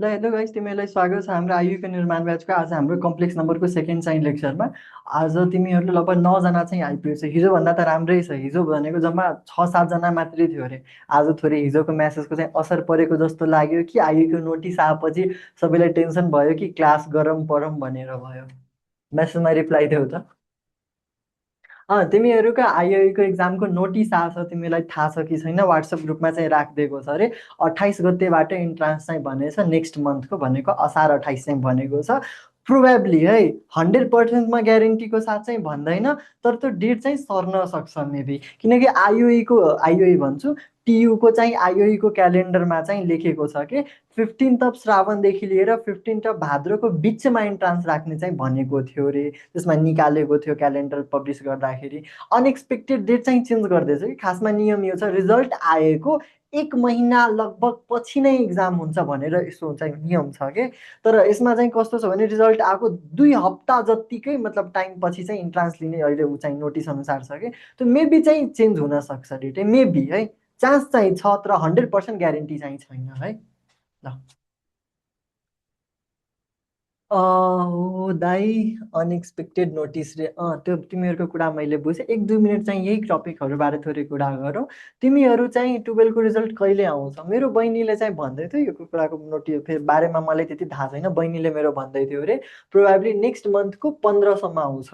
ल hello guys, तिमीहरूलाई स्वागत छ हाम्रो आयुको निर्माण ब्याचको। आज हाम्रो कम्प्लेक्स नम्बरको सेकेन्ड चाहिँ लेक्चरमा। आज तिमीहरूले लगभग 9 जना चाहिँ आइपुगेछ। हिजोभन्दा त राम्रै छ, हिजो भनेको जम्मा 6-7 जना मात्रै थियो अरे। आज थोरै हिजोको म्यासेजको चाहिँ असर परेको जस्तो लाग्यो कि आयुको नोटिस आएपछि सबैलाई टेन्सन भयो कि क्लास गरौँ पढौँ भनेर भयो। म्यासेजमा रिप्लाई देऊ त। तिमीहरूको आइआईको एक्जामको नोटिस आएको छ, तिमीलाई थाहा छ कि छैन? वाट्सएप ग्रुपमा चाहिँ राखिदिएको छ अरे। 28 गतेबाट इन्ट्रान्स चाहिँ भनेछ, नेक्स्ट मन्थको भनेको असार 28 चाहिँ भनेको छ। प्रोबेब्ली है, 100%मा ग्यारेन्टीको साथ चाहिँ भन्दैन, तर त्यो डेट चाहिँ सर्न सक्छ मेबी। किनकि आइओई भन्छु, टियुको चाहिँ आइओईको क्यालेन्डरमा चाहिँ लेखेको छ कि 15 श्रावणदेखि लिएर 15 भाद्रको बिचमा इन्ट्रान्स राख्ने चाहिँ भनेको थियो अरे। त्यसमा निकालेको थियो क्यालेन्डर पब्लिस गर्दाखेरि। अनएक्सपेक्टेड डेट चाहिँ चेन्ज गर्दैछ कि। खासमा नियम यो छ, रिजल्ट आएको 1 महिना लगभग पछि नै इक्जाम हुन्छ भनेर यसो चाहिँ नियम छ कि। तर यसमा चाहिँ कस्तो छ भने रिजल्ट आएको 2 हप्ता जत्तिकै मतलब टाइम पछि चाहिँ इन्ट्रान्स लिने अहिले ऊ चाहिँ नोटिस अनुसार छ कि। त्यो मेबी चाहिँ चेन्ज हुनसक्छ डेट, मेबी है। चान्स चाहिँ छ, तर 100% ग्यारेन्टी चाहिँ छैन है। ल हो दाइ, अनएक्सपेक्टेड नोटिस रे। त्यो तिमीहरूको कुरा मैले बुझेँ। 1-2 मिनट चाहिँ यही टपिकहरूबारे थोरै कुरा गरौँ। तिमीहरू चाहिँ 12को रिजल्ट कहिले आउँछ? मेरो बहिनीले चाहिँ भन्दै थियो यो कुराको फेरि बारेमा मलाई त्यति थाहा छैन। बहिनीले मेरो भन्दै थियो अरे प्रोभाब्ली नेक्स्ट मन्थको 15सम्म आउँछ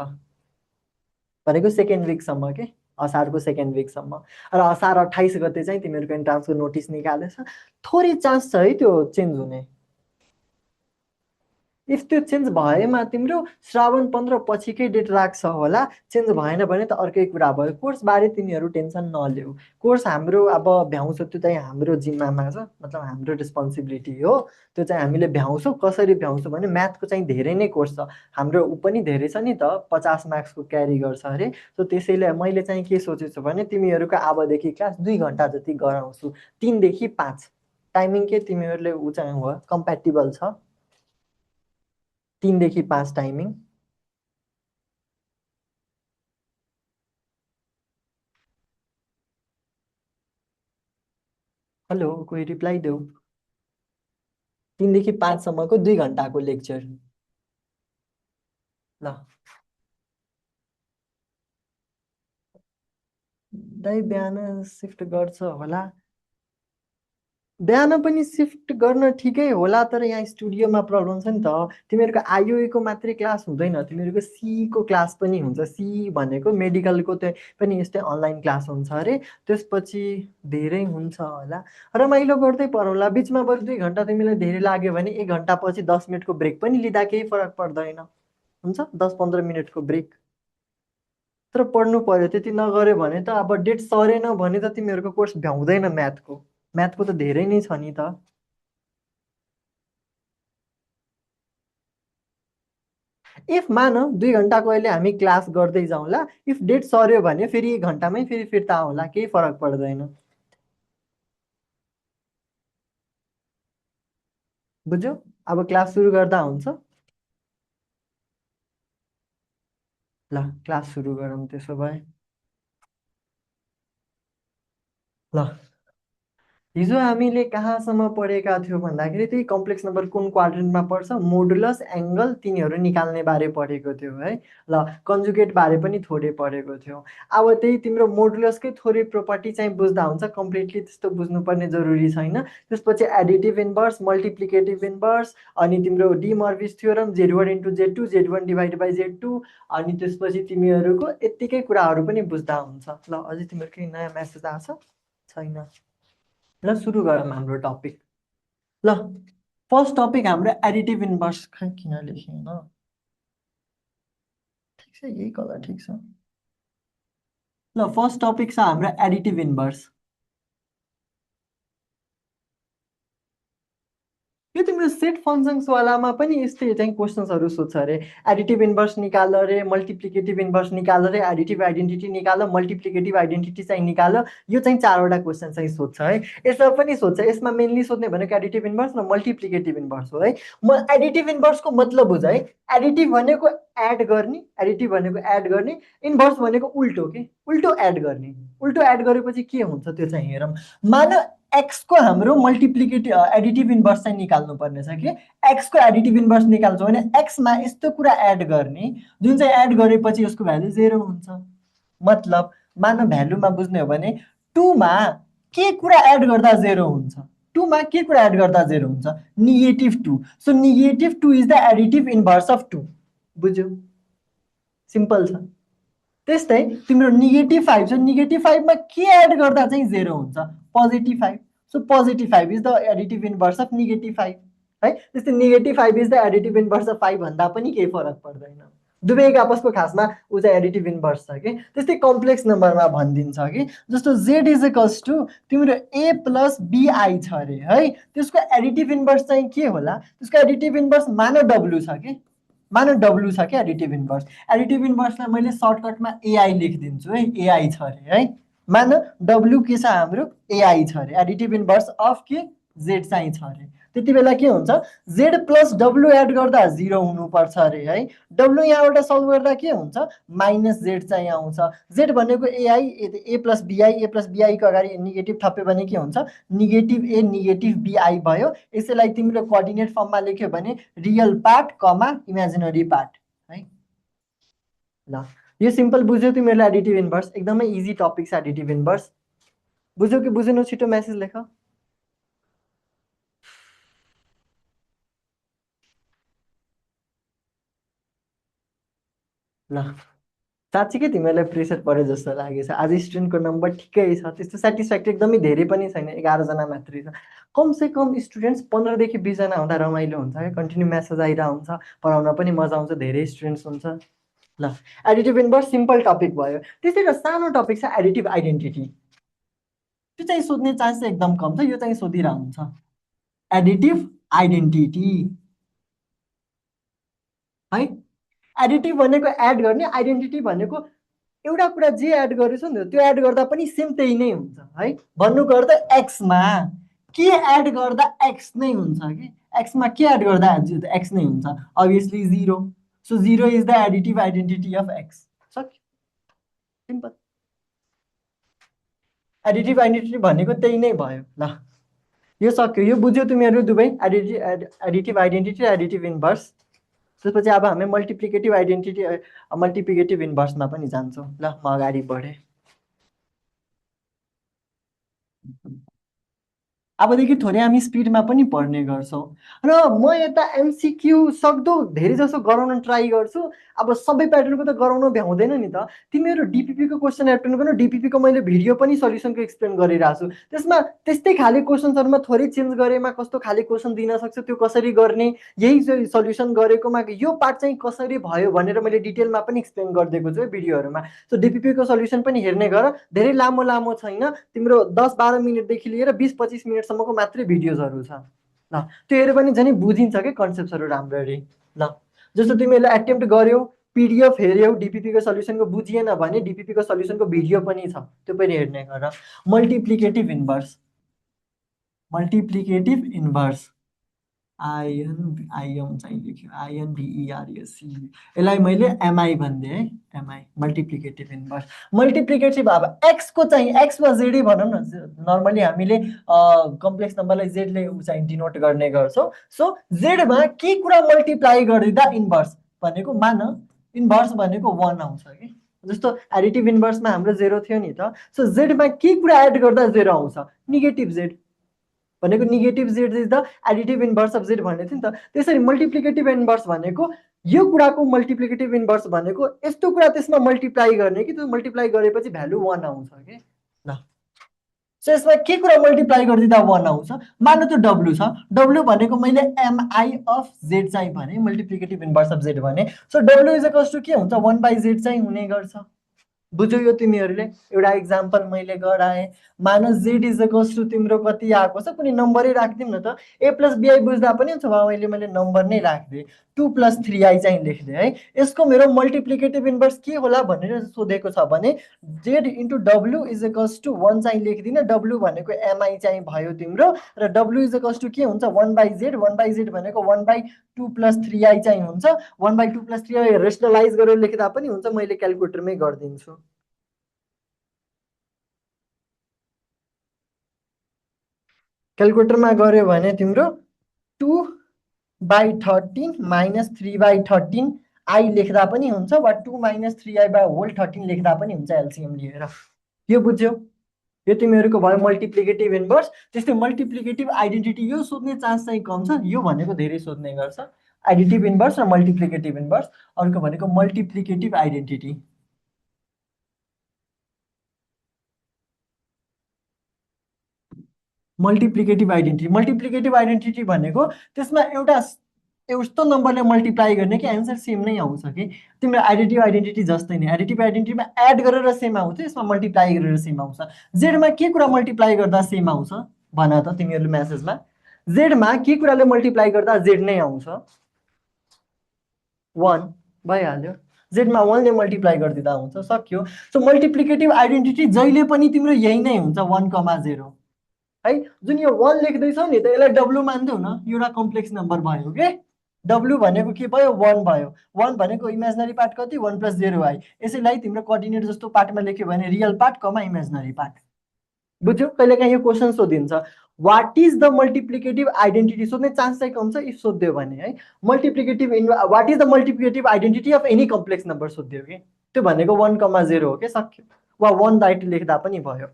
भनेको, सेकेन्ड विकसम्म के, असारको सेकेन्ड विकसम्म। र असार 28 गते चाहिँ तिमीहरूको इन्ट्रान्सको नोटिस निकालेछ। थोरै चान्स छ है त्यो चेन्ज हुने। इफ त्यो चेन्ज भएमा तिम्रो श्रावण 15 पछिकै डेट राख्छ होला। चेन्ज भएन भने त अर्कै कुरा भयो। कोर्सबारे तिमीहरू टेन्सन नलेऊ। कोर्स हाम्रो अब भ्याउँछ, त्यो चाहिँ हाम्रो जिम्मामा छ, मतलब हाम्रो रेस्पोन्सिबिलिटी हो। त्यो चाहिँ हामीले भ्याउँछौँ। कसरी भ्याउँछौँ भने म्याथको चाहिँ धेरै नै कोर्स छ हाम्रो। ऊ पनि धेरै छ नि त, 50 मार्क्सको क्यारी गर्छ अरे। सो त्यसैले मैले चाहिँ के सोचेछु भने तिमीहरूको अबदेखि क्लास 2 घन्टा जति गराउँछु, 3 देखि 5 टाइमिङ के तिमीहरूले ऊ चाहिँ हो कम्प्याटिबल छ? 3 देखि 5 टाइमिङ। हेलो, कोही रिप्लाई देऊ। 3 देखि 5सम्मको 2 घन्टाको लेक्चर। ल दाइ, बिहान सिफ्ट गर्छ होला। बिहान पनि सिफ्ट गर्न ठिकै होला, तर यहाँ स्टुडियोमा प्रब्लम छ नि त। तिमीहरूको आइओईको मात्रै क्लास हुँदैन, तिमीहरूको सीको क्लास पनि हुन्छ। सी भनेको मेडिकलको पनि यस्तै अनलाइन क्लास हुन्छ अरे। त्यसपछि धेरै हुन्छ होला। रमाइलो गर्दै पढौँला। बिचमा बरु 2 घन्टा तिमीलाई धेरै लाग्यो भने 1 घन्टा पछि 10 मिनटको ब्रेक पनि लिँदा केही फरक पर्दैन। हुन्छ, 10-15 मिनटको ब्रेक। तर पढ्नु पर्यो। त्यति नगर्यो भने त अब डेट सरेन भने त तिमीहरूको कोर्स भ्याउँदैन। म्याथको म्याथको त धेरै नै छ नि त। इफ मान 2 घन्टाको अहिले हामी क्लास गर्दै जाउँला, इफ डेट सर्यो भने फेरि 1 घन्टामै फेरि फिर्ता आउँला, केही फरक पर्दैन। बुझ्यौ? अब क्लास सुरु गर्दा हुन्छ। ल क्लास सुरु गरौँ त्यसो भए। ल हिजो हामीले कहाँसम्म पढेका थियौँ भन्दाखेरि त्यही कम्प्लेक्स नम्बर कुन क्वाड्रेन्टमा पर्छ, मोडुलस, एङ्गल तिनीहरू निकाल्ने बारे पढेको थियौँ है। ल कन्जुगेट बारे पनि थोरै पढेको थियौँ। अब त्यही तिम्रो मोडुलसकै थोरै प्रोपर्टी चाहिँ बुझ्दा हुन्छ, कम्प्लिटली त्यस्तो बुझ्नुपर्ने जरुरी छैन। त्यसपछि एडिटिभ इन्भर्स, मल्टिप्लिकेटिभ इन्भर्स, अनि तिम्रो D मर्भिस theorem, Z1 × Z2, Z1/Z2, अनि त्यसपछि तिमीहरूको यत्तिकै कुराहरू पनि बुझ्दा हुन्छ। ल अझै तिम्रो केही नयाँ म्यासेज आएको छ? छैन। ल सुरु गरौँ हाम्रो टपिक। ल फर्स्ट टपिक हाम्रो एडिटिभ इन्भर्स। खै किन लेखेन? ठिक छ, यही कलर ठिक छ। ल फर्स्ट टपिक छ हाम्रो एडिटिभ इन्भर्स। यो तिम्रो सेट फङ्सन्स वालामा पनि यस्तै चाहिँ क्वेसन्सहरू सोध्छ अरे। एडिटिभ इन्भर्स निकाल रे, मल्टिप्लिकेटिभ इन्भर्स निकाल रे, एडिटिभ आइडेन्टिटी निकाल, मल्टिप्लिकेटिभ आइडेन्टिटी चाहिँ निकाल। यो चाहिँ 4वटा क्वेसन चाहिँ सोध्छ है। यसमा पनि सोध्छ। यसमा मेनली सोध्ने भनेको एडिटिभ इन्भर्स र मल्टिप्लिकेटिभ इन्भर्स हो है। एडिटिभ इन्भर्सको मतलब बुझ है। एडिटिभ भनेको एड गर्ने, एडिटिभ भनेको एड गर्ने, इन्भर्स भनेको उल्टो के, उल्टो एड गर्ने। उल्टो एड गरेपछि के हुन्छ त्यो चाहिँ हेरौँ। मान x को हाम्रो मल्टिप्लिकेटिभ एडिटिभ इन्भर्स चाहिँ निकाल्नु पर्ने छ कि x को एडिटिभ इन्भर्स निकाल्छौँ भने x मा यस्तो कुरा एड गर्ने जुन चाहिँ एड गरेपछि यसको भ्यालु 0 हुन्छ। मतलब मान भ्यालुमा बुझ्ने हो भने 2 मा के कुरा एड गर्दा 0 हुन्छ, 2 मा के कुरा एड गर्दा 0 हुन्छ, -2। So -2 is the additive inverse of 2। बुझ्यौ? सिम्पल छ। त्यस्तै तिम्रो -5 छ, -5 मा के एड गर्दा चाहिँ 0 हुन्छ, +5। So +5 is the additive inverse of -5 है। त्यस्तै -5 is the additive inverse of 5 भन्दा पनि केही फरक पर्दैन। दुवै एक आपसको खासमा ऊ चाहिँ एडिटिभ इन्भर्स छ कि। त्यस्तै कम्प्लेक्स नम्बरमा भनिदिन्छ कि जस्तो z इज इक्वल्स टु तिम्रो a + bi छ अरे है, त्यसको एडिटिभ इन्भर्स चाहिँ के होला? त्यसको एडिटिभ इन्भर्स मान w छ कि, मान w छ कि एडिटिभ इन्भर्स। एडिटिभ इन्भर्सलाई मैले सर्टकटमा ai लेखिदिन्छु है, ai छ अरे है। मान w के छ हाम्रो ai छ अरे, एडिटिभ इन्भर्स अफ के z चाहिँ छ अरे। त्यति बेला के हुन्छ, z + w एड गर्दा 0 हुनुपर्छ अरे है। w यहाँबाट सल्भ गर्दा के हुन्छ, -z चाहिँ आउँछ। z भनेको ai, a + bi, a + bi को अगाडि नेगेटिभ थप्यो भने के हुन्छ, -a -bi भयो। यसैलाई तिम्रो कोअर्डिनेट फर्ममा लेख्यो भने real part comma imaginary part है। ल यो सिम्पल बुझ्यौ तिमीहरूले एडिटिभ इन्भर्स? एकदमै इजी टपिक छ एडिटिभ इन्भर्स। बुझ्यौ कि बुझेनौ? छिटो मेसेज लेख। ल साँच्चीकै तिमीहरूलाई प्रेसर परे जस्तो लागेछ। आज स्टुडेन्टको नम्बर ठिकै छ, त्यस्तो सेटिस्फ्याक्ट्री एकदमै धेरै पनि छैन, 11 जना मात्रै छ। कमसे कम स्टुडेन्ट्स 15 देखि 20 जना हुँदा रमाइलो हुन्छ क्या, कन्टिन्यू मेसेज आइरहेको हुन्छ, पढाउन पनि मजा आउँछ, धेरै स्टुडेन्ट्स हुन्छ। ल एडिटिभ इन्भर्स सिम्पल टपिक भयो। त्यसै र सानो टपिक छ एडिटिभ आइडेन्टिटी। त्यो चाहिँ सोध्ने चान्स चाहिँ एकदम कम छ, यो चाहिँ सोधिरहेको हुन्छ। एडिटिभ आइडेन्टिटी है। एडिटिभ भनेको एड गर्ने, आइडेन्टिटी भनेको एउटा कुरा जे एड गरेछ नि त्यो एड गर्दा पनि सेम त्यही नै हुन्छ है। भन्नुको अर्थ एक्समा के एड गर्दा एक्स नै हुन्छ कि, एक्समा के एड गर्दा एक्स नै हुन्छ, obviously 0। So 0 is the additive identity of x. सक्यो, सिम्पल। एडिटिभ आइडेन्टिटी भनेको त्यही नै भयो। ल यो सक्यो, यो बुझ्यौ तिमीहरू दुवै, एडिटिभ आइडेन्टिटी र एडिटिभ इन्भर्स। त्यसपछि अब हामी मल्टिप्लिकेटिभ आइडेन्टिटी मल्टिप्लिकेटिभ इन्भर्समा पनि जान्छौँ। ल म अगाडि बढेँ। अबदेखि थोरै हामी स्पिडमा पनि पढ्ने गर्छौँ र म यता एमसिक्यू सक्दो धेरै जसो गराउन ट्राई गर्छु। अब सबै प्याटर्नको त गराउन भ्याउँदैन नि त। तिमीहरू डिपिपीको क्वेसन एटेन्ड गर्नु, डिपिपीको मैले भिडियो पनि सल्युसनको एक्सप्लेन गरिरहेको छु। त्यसमा त्यस्तै खाले क्वेसन्सहरूमा थोरै चेन्ज गरेमा कस्तो खाले क्वेसन दिन सक्छ, त्यो कसरी गर्ने, यही सल्युसन गरेकोमा यो पार्ट चाहिँ कसरी भयो भनेर मैले डिटेलमा पनि एक्सप्लेन गरिदिएको छु है भिडियोहरूमा। सो डिपिपीको सल्युसन पनि हेर्ने गर, धेरै लामो लामो छैन, तिम्रो 10-12 मिनटदेखि लिएर 20-25 मिनटसम्मको मात्रै भिडियोजहरू छ। ल त्यो हेऱ्यो भने झन् बुझिन्छ कि कन्सेप्टहरू राम्ररी। ल जस्तो तिमीहरूले एटेम्प्ट गर्यौ, पिडिएफ हेऱ्यौ, डिपिपीको सल्युसनको बुझिएन भने डिपिपीको सल्युसनको भिडियो पनि छ, त्यो पनि हेर्ने गर। Multiplicative inverse, multiplicative inverse I'm चाहिँ लेख्यो, INVERS। यसलाई मैले एमआई भनिदिएँ है, एमआई मल्टिप्लिकेटिभ इन्भर्स। मल्टिप्लिकेटिभ अब एक्सको चाहिँ एक्स वा जेडै भनौँ न, नर्मली हामीले कम्प्लेक्स नम्बरलाई जेडले चाहिँ डिनोट गर्ने गर्छौँ। सो जेडमा के कुरा मल्टिप्लाई गरिदिँदा इन्भर्स भनेको, मान इन्भर्स भनेको 1 आउँछ कि, जस्तो एडिटिभ इन्भर्समा हाम्रो 0 थियो नि त। सो जेडमा के कुरा एड गर्दा 0 आउँछ, नेगेटिभ जेड भनेको negative Z is the additive inverse of Z भन्ने थियो नि त। त्यसरी मल्टिप्लिकेटिभ इन्भर्स भनेको यो कुराको मल्टिप्लिकेटिभ इन्भर्स भनेको यस्तो कुरा त्यसमा मल्टिप्लाई गर्ने कि त्यो मल्टिप्लाई गरेपछि भ्यालु 1 आउँछ कि। ल सो यसमा के कुरा मल्टिप्लाई गरिदिँदा 1 आउँछ, मान्नु त्यो डब्लु छ, डब्लु भनेको मैले एमआई अफ जेड चाहिँ भने, मल्टिप्लिकेटिभ इन्भर्स अफ जेड भने। सो डब्लु इज इक्वल्स टु के हुन्छ, 1/z चाहिँ हुने गर्छ। बुझ्यौ यो तिमीहरूले? एउटा इक्जाम्पल मैले गराएँ, मान जेड इज इक्वल्स टु तिम्रो कति आएको छ, कुनै नम्बरै राखिदिउँ न त। ए प्लस बिआई बुझ्दा पनि हुन्छ, मैले नम्बर नै राखिदिएँ, 2 + 3i चाहिँ लेखिदिएँ है। यसको मेरो मल्टिप्लिकेटिभ इन्भर्स के होला भनेर सोधेको छ भने जेड इन्टु डब्लु इज इक्वल्स टु 1 चाहिँ लेखिदिन। डब्लु भनेको एमआई चाहिँ भयो तिम्रो, र डब्लु इज इक्वल्स टु के हुन्छ, 1/z, 1/z भनेको 1/2 + 3i चाहिँ हुन्छ। 1/2 + 3i रेसनलाइज गरेर लेख्दा पनि हुन्छ, मैले क्यालकुलेटरमै गरिदिन्छु। क्यालकुलेटरमा गऱ्यो भने तिम्रो 2/13 माइनस 3/13 आई लेख्दा पनि हुन्छ वा 2 माइनस 3i/13 लेख्दा पनि हुन्छ एलसिएम लिएर। यो बुझ्यौ? यो तिमीहरूको भयो मल्टिप्लिकेटिभ इन्भर्स। त्यस्तै मल्टिप्लिकेटिभ आइडेन्टिटी यो सोध्ने चान्स चाहिँ कम छ, यो भनेको धेरै सोध्ने गर्छ। एडिटिभ इन्भर्स र मल्टिप्लिकेटिभ इन्भर्स। अर्को भनेको मल्टिप्लिकेटिभ आइडेन्टिटी। मल्टिप्लिकेटिभ आइडेन्टिटी भनेको त्यसमा एउटा यस्तो नम्बरले मल्टिप्लाई गर्ने कि एन्सर सेम नै आउँछ कि। तिम्रो आइडेन्टिटी जस्तै नै। एडिटिभ आइडेन्टिटीमा एड गरेर सेम आउँछ, यसमा मल्टिप्लाई गरेर सेम आउँछ। जेडमा के कुरा मल्टिप्लाई गर्दा सेम आउँछ भन त तिमीहरूले म्यासेजमा। जेडमा के कुराले मल्टिप्लाई गर्दा जेड नै आउँछ? 1 भइहाल्यो। जेडमा 1 ले मल्टिप्लाई गरिदिँदा हुन्छ, सक्यो। सो मल्टिप्लिकेटिभ आइडेन्टिटी जहिले पनि तिम्रो यही नै हुन्छ 1,0 है। जुन यो 1 लेख्दैछौ नि त यसलाई डब्लु मान्दैौ न, एउटा कम्प्लेक्स नम्बर भयो के। डब्लु भनेको के भयो? 1 भयो। 1 भनेको इमेजिनरी पार्ट कति? 1 + 0i। यसैलाई तिम्रो कोअर्डिनेट जस्तो पार्टमा लेख्यो भने real part comma imaginary part. बुझ्यौ? कहिलेकाहीँ यो क्वेसन सोधिन्छ, what is the multiplicative identity? सोध्ने चान्स चाहिँ कम छ इफ सोध्यो भने है। What is the multiplicative identity of any complex number सोध्यो कि। त्यो भनेको 1,0 हो कि, सक्यो। वा 1 डाइरेक्ट लेख्दा पनि भयो।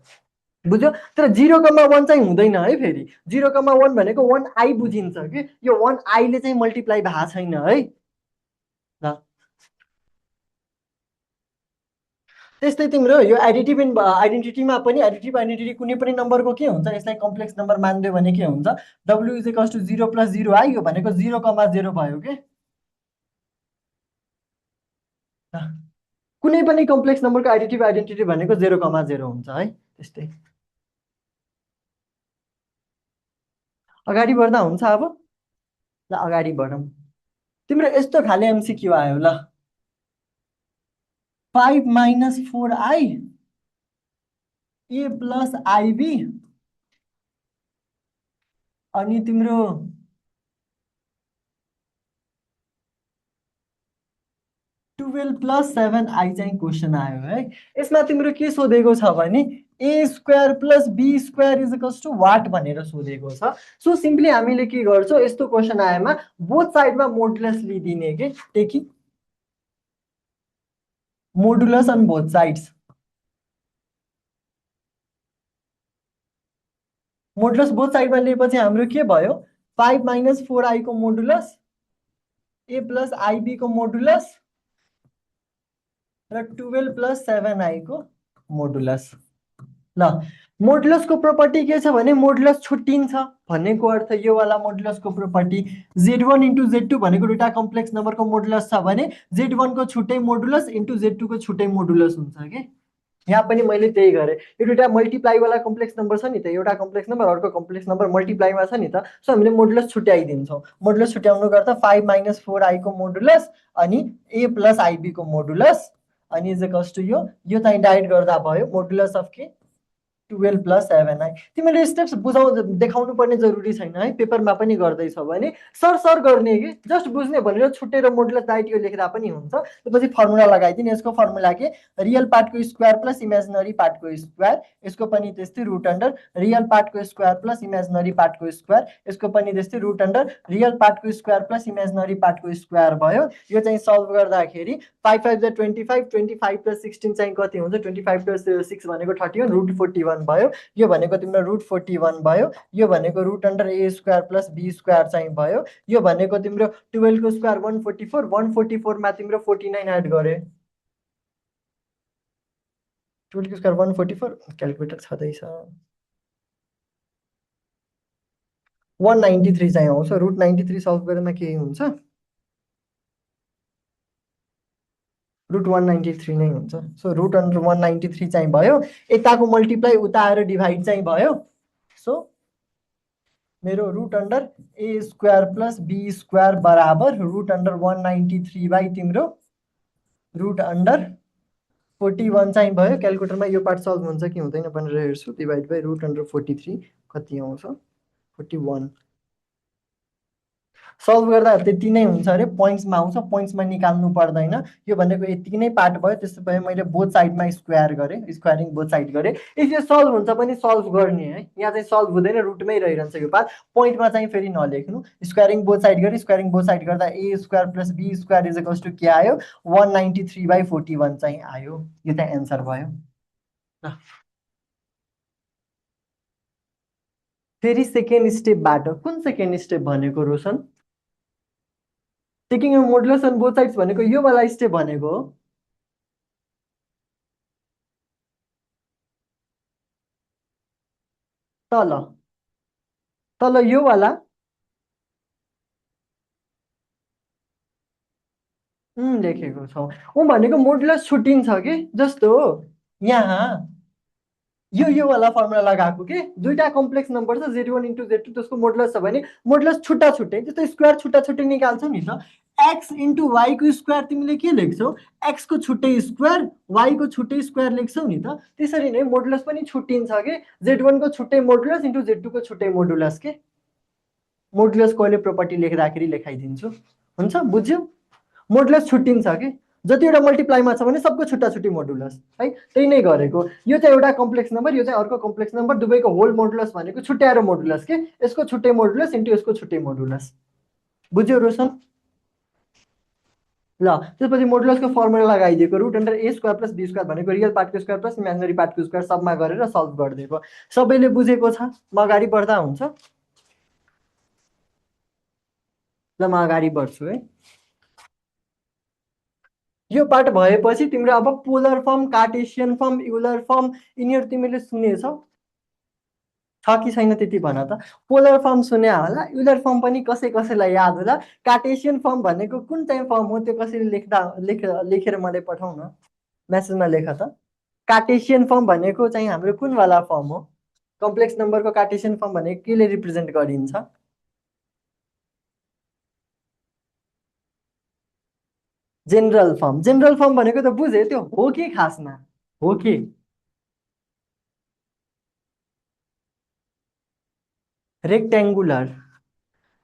बुझ्यो? तर 0,1 चाहिँ हुँदैन है। फेरि 0,1 भनेको 1i बुझिन्छ कि, यो 1i ले चाहिँ मल्टिप्लाई भएको छैन है। ल त्यस्तै तिम्रो यो एडिटिभ आइडेन्टिटीमा पनि एडिटिभ आइडेन्टिटी कुनै पनि नम्बरको के हुन्छ, यसलाई कम्प्लेक्स नम्बर मान्दियो भने के हुन्छ? w = 0 + 0i। यो भनेको 0,0 भयो के। कुनै पनि कम्प्लेक्स नम्बरको एडिटिभ आइडेन्टिटी भनेको 0,0 हुन्छ है। त्यस्तै अगाडि बढ्दा हुन्छ अब। ल अगाडि बढौँ। तिम्रो यस्तो खाले एमसिक्यू आयो ल। 5 - 4i a + ib अनि तिम्रो 12 + 7i चाहिँ क्वेसन आयो है। यसमा तिम्रो के सोधेको छ भने a² + b² = वाट भनेर सोधेको छ। सो सिम्पली हामीले के गर्छौँ, यस्तो क्वेसन आएमा बोथ साइडमा मोडुलस लिइदिने के। देखि modulus on both sides. Modulus both साइडमा लिएपछि हाम्रो के भयो? 5 - 4i को मोडुलस a + ib को मोडुलस र 12 + 7i को मोडुलस। ल मोडुलसको प्रोपर्टी के छ भने मोडुलस छुट्टिन्छ भन्नेको अर्थ यो वाला मोडुलसको प्रोपर्टी z1 * z2 भनेको दुईटा कम्प्लेक्स नम्बरको मोडुलस छ भने z1 को छुट्टै मोडुलस इन्टु z2 को छुट्टै मोडुलस हुन्छ के। यहाँ पनि मैले त्यही गरेँ। यो दुईटा मल्टिप्लाई वाला कम्प्लेक्स नम्बर छ नि त, एउटा कम्प्लेक्स नम्बर अर्को कम्प्लेक्स नम्बर मल्टिप्लाईमा छ नि त। सो हामीले मोडुलस छुट्याइदिन्छौँ। मोडुलस छुट्याउनु गर्दा 5 - 4i को मोडुलस अनि a + ib को मोडुलस अनि यो चाहिँ डाइरेक्ट गर्दा भयो मोडुलस अफ के 12 + 7i। तिमीले स्टेप्स देखाउनु पर्ने जरुरी छैन है। पेपरमा पनि गर्दैछौ भने सर गर्ने कि जस्ट बुझ्ने भनेर छुट्टेर मोडुलस डाइरेक्ट यो लेख्दा पनि हुन्छ। त्यसपछि फर्मुला लगाइदिने। यसको फर्मुला के? रियल पार्टको स्क्वायर प्लस इमेजिनरी पार्टको स्क्वायर। यसको पनि त्यस्तै रुट अन्डर रियल पार्टको स्क्वायर प्लस इमेजिनरी पार्टको स्क्वायर। यसको पनि त्यस्तै रुट अन्डर रियल पार्टको स्क्वायर प्लस इमेजिनरी पार्टको स्क्वायर भयो। यो चाहिँ सल्भ गर्दाखेरि 5 × 5 = 25, 25 + 16 चाहिँ कति हुन्छ? 25 + 6 भनेको 31 √41 भयो। यो भनेको तिम्रो √41 भयो। यो भनेको रुट अन्डर a² + b² चाहिँ भयो। यो भनेको तिम्रो 12 को स्क्वायर 144, 144 मा तिम्रो 49 एड गरे। 12 को स्क्वायर 144, क्याल्कुलेटर छँदैछ। 193 चाहिँ आउँछ। √93 सल्भ गरेमा के हुन्छ? √193 नै हुन्छ। सो रुट अन्डर 193 चाहिँ भयो। यताको मल्टिप्लाई उता आएर डिभाइड चाहिँ भयो। सो मेरो रुट अन्डर a² + b² बराबर रुट अन्डर 193 तिम्रो रुट अन्डर 41 चाहिँ भयो। क्यालकुलेटरमा यो पार्ट सल्भ हुन्छ कि हुँदैन भनेर हेर्छु। डिभाइड बाई रुट अन्डर 43 कति आउँछ? 41। सल्भ गर्दा त्यति नै हुन्छ अरे, पोइन्ट्समा आउँछ, पोइन्ट्समा निकाल्नु पर्दैन। यो भनेको यति नै पार्ट भयो। त्यसो भए मैले बोथ साइडमा स्क्वायर गरेँ, स्क्वायरिङ बोथ साइड गरेँ। इफ यो सल्भ हुन्छ पनि सल्भ गर्ने है, यहाँ चाहिँ सल्भ हुँदैन, रुटमै रहिरहन्छ यो पार्ट। पोइन्टमा चाहिँ फेरि नलेख्नु, स्क्वायरिङ बोथ साइड गरेँ। स्क्वायरिङ बोथ साइड गर्दा a square plus b square is equals to के आयो? 193/41 चाहिँ आयो। यो चाहिँ एन्सर भयो। फेरि सेकेन्ड स्टेपबाट, कुन सेकेन्ड स्टेप भनेको Roshan? Taking a modulus on both sides भनेको यो वाला स्टेप भनेको हो। तल तल यो वाला लेखेको छौँ। भनेको मोडुलस छुट्टिन्छ कि जस्तो यहाँ यो वाला फर्मुला लगाएको कि दुईटा कम्प्लेक्स नम्बर छ Z1 इन्टु Z2, त्यसको मोडुलस छ भने मोडुलस छुट्टा छुट्टै, जस्तो स्क्वायर छुट्टा छुट्टै निकाल्छौ नि त। एक्स इन्टु वाईको स्क्वायर तिमीले के लेख्छौ? एक्सको छुट्टै स्क्वायर, वाईको छुट्टै स्क्वायर लेख्छौ नि त। त्यसरी नै मोडुलस पनि छुट्टिन्छ कि Z1 को छुट्टै मोडुलस इन्टु Z2 को छुट्टै मोडुलस के। मोडुलस कहिले प्रोपर्टी लेख्दाखेरि लेखाइदिन्छु, हुन्छ? बुझ्यौ? मोडुलस छुट्टिन्छ कि जतिवटा मल्टिप्लाईमा छ भने सबको छुट्टा छुट्टी मोडुलस है, त्यही नै गरेको। यो चाहिँ एउटा कम्प्लेक्स नम्बर, यो चाहिँ अर्को कम्प्लेक्स नम्बर, दुवैको होल मोडुलस भनेको छुट्याएर मोडुलस के। यसको छुट्टै मोडुलस इन्टु यसको छुट्टै मोडुलस। बुझ्यौ रोशन? ल त्यसपछि मोडुलसको फर्मुला लगाइदिएको, root under a square plus b square भनेको रियल पार्टको स्क्वायर प्लस इमेजिनरी पार्टको स्क्वायर सबमा गरेर सल्भ गरिदिएको। सबैले बुझेको छ? म अगाडि बढ्दा हुन्छ? ल म अगाडि बढ्छु है। यो पार्ट भएपछि तिम्रो अब polar form, Cartesian form, Euler form यिनीहरू तिमीले सुनेछौ छ कि छैन त्यति भन त। पोलर फर्म सुने होला, युलर फर्म पनि कसैलाई याद होला। कार्टेसियन फर्म भनेको कुन चाहिँ फर्म हो त्यो कसरी लेखेर मलाई पठाउ न, मेसेजमा लेख त। कार्टेसियन फर्म भनेको चाहिँ हाम्रो कुन वाला फर्म हो? कम्प्लेक्स नम्बरको कार्टेसियन फर्म भनेको केले रिप्रेजेन्ट गरिन्छ? General form. जेनरल फर्म भनेको त बुझे, त्यो हो कि खासमा हो कि? रेक्ट्याङ्गुलर।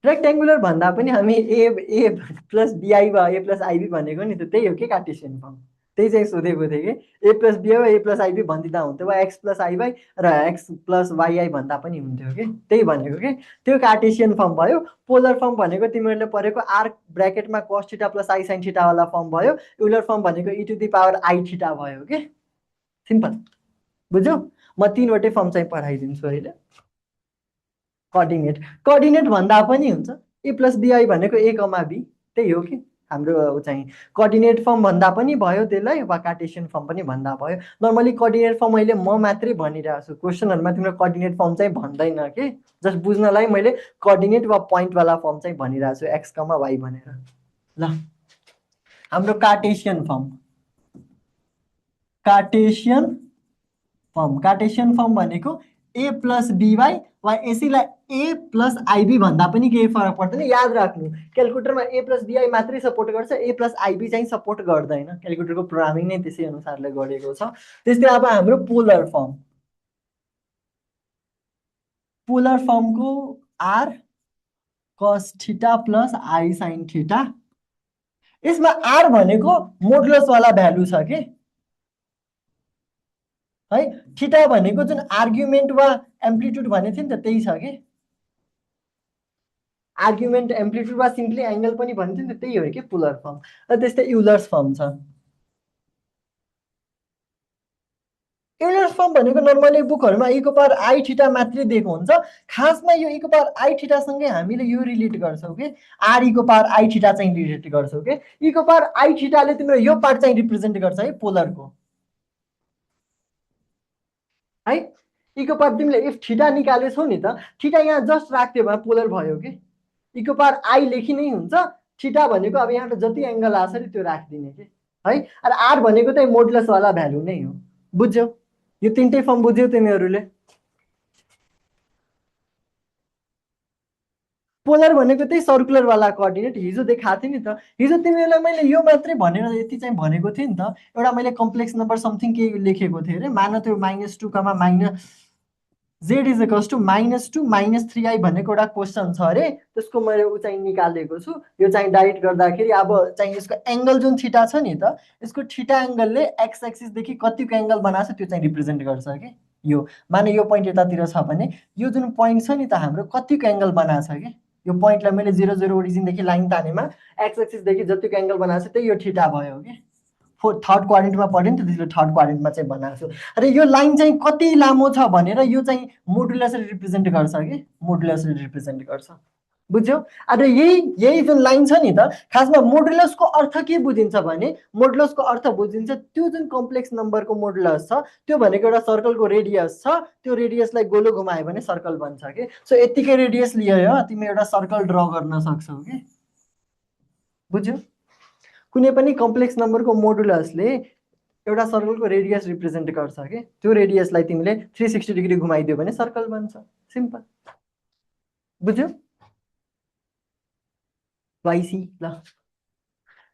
रेक्ट्याङ्गुलर भन्दा पनि हामी ए प्लस बिआई वा ए प्लस आइबी भनेको नि, त त्यही हो कि कार्टेसियन फर्म। त्यही चाहिँ सोधेको थिएँ कि ए प्लस बिआई वा ए प्लस आइबी भनिदिँदा हुन्थ्यो, वा एक्स प्लस आइवाई र एक्स प्लस वाइआई भन्दा पनि हुन्थ्यो कि, त्यही भनेको कि। त्यो कार्टेसियन फर्म भयो। पोलर फर्म भनेको तिमीहरूले पढेको आर ब्र्याकेटमा cos theta plus I sine theta वाला फर्म भयो। युलर फर्म भनेको e to the power i theta भयो कि। सिम्पल, बुझ्यौ? म तीनवटै फर्म चाहिँ पढाइदिन्छु अहिले। कोअर्डिनेट भन्दा पनि हुन्छ। ए प्लस बिआई भनेको ए कमा बी, त्यही हो कि हाम्रो चाहिँ कोअर्डिनेट फर्म भन्दा पनि भयो त्यसलाई, वा कार्टेसियन फर्म पनि भन्दा भयो। नर्मली कोअर्डिनेट फर्म मैले म मात्रै भनिरहेको छु, क्वेसनहरूमा तिम्रो कोअर्डिनेट फर्म चाहिँ भन्दैन कि। जस्ट बुझ्नलाई मैले कोअर्डिनेट वा पोइन्टवाला फर्म चाहिँ भनिरहेको छु, एक्स कमा वाई भनेर। ल हाम्रो कार्टेसियन फर्म, कार्टेसियन फर्म भनेको ए प्लस बिवाई वा यसैलाई ए प्लस आइबी भन्दा पनि केही फरक पर्दैन। याद राख्नु, क्यालकुलेटरमा ए प्लस बिआई मात्रै सपोर्ट गर्छ, ए प्लस आइबी चाहिँ सपोर्ट गर्दैन। क्यालकुलेटरको प्रोग्रामिङ नै त्यसै अनुसारले गरेको छ। त्यस्तै अब हाम्रो पोलर फर्म, पोलर फर्मको r cos theta plus I sine theta. यसमा आर भनेको मोडुलसवाला भ्यालु छ कि है। थीटा भनेको जुन आर्ग्युमेन्ट वा एम्प्लिट्युड भनेको थियो नि त, त्यही छ कि। आर्ग्युमेन्ट, एम्प्लिट्युड वा सिम्पली एङ्गल पनि भनिन्थ्यो नि त, त्यही हो कि पोलर फर्म। र त्यस्तै युलर्स फर्म छ। युलर्स फर्म भनेको नर्मली बुकहरूमा e को पावर आई थीटा मात्रै दिएको हुन्छ। खासमा यो e को पावर आई थीटासँगै हामीले यो रिलेट गर्छौँ कि आर e को पावर आई थीटा चाहिँ रिलेट गर्छौँ कि। e को पावर आई थीटाले तिम्रो यो पार्ट चाहिँ रिप्रेजेन्ट गर्छ है पोलरको है। e को पावर तिमीले इफ थीटा निकालेछौ नि त, थीटा यहाँ जस्ट राख्थ्यो भने पोलर भयो कि। e को पावर आई लेखि नै हुन्छ। थीटा भनेको अब यहाँबाट जति एङ्गल आछ नि त्यो राखिदिने कि है। र आर भनेको चाहिँ मोडुलसवाला भ्यालु नै हो। बुझ्यौ? यो तीनटै फर्म बुझ्यौ तिमीहरूले? पोलर भनेको त्यही सर्कुलर वाला कोअर्डिनेट हिजो देखाएको थिएँ नि त। हिजो तिमीहरूलाई मैले यो मात्रै भनेर यति चाहिँ भनेको थिएँ नि त। एउटा मैले कम्प्लेक्स नम्बर समथिङ के लेखेको थिएँ अरे, मान त्यो -2, z is equals to -2 -3i भनेको एउटा क्वेसन छ अरे, त्यसको मैले ऊ चाहिँ निकालेको छु। यो चाहिँ डाइरेक्ट गर्दाखेरि अब चाहिँ यसको एङ्गल जुन थीटा छ नि त, यसको थीटा एङ्गलले एक्स एक्सिसदेखि कतिको एङ्गल बनाएको छ त्यो चाहिँ रिप्रेजेन्ट गर्छ कि यो। माने यो पोइन्ट यतातिर छ भने यो जुन पोइन्ट छ नि त हाम्रो कतिको एङ्गल बनाएको छ कि यो पोइन्टलाई मैले 0 0 ओरिजिनदेखि लाइन तानेमा एक्स एक्सिसदेखि जतिको एङ्गल बनाएको छ त्यही यो थीटा भयो कि। थर्ड क्वाड्रेन्टमा पऱ्यो नि त, त्यसले थर्ड क्वाड्रेन्टमा चाहिँ बनाएको छु। अरे यो लाइन चाहिँ कति लामो छ भनेर यो चाहिँ मोडुलसले रिप्रेजेन्ट गर्छ कि मोडुलसले रिप्रेजेन्ट गर्छ, बुझ्यौ? अब यही जुन लाइन छ नि त, खासमा मोडुलसको अर्थ के बुझिन्छ भने मोडुलसको अर्थ बुझिन्छ त्यो जुन कम्प्लेक्स नम्बरको मोडुलस छ त्यो भनेको एउटा सर्कलको रेडियस छ, त्यो रेडियसलाई गोलो घुमायो भने सर्कल बन्छ कि। सो यतिकै रेडियस लियो तिमी एउटा सर्कल ड्र गर्न सक्छौ कि, बुझ्यौ? कुनै पनि कम्प्लेक्स नम्बरको मोडुलसले एउटा सर्कलको रेडियस रिप्रेजेन्ट गर्छ कि, त्यो रेडियसलाई तिमीले 360 डिग्री घुमाइदियो भने सर्कल बन्छ, सिम्पल, बुझ्यौ? वाइसी ल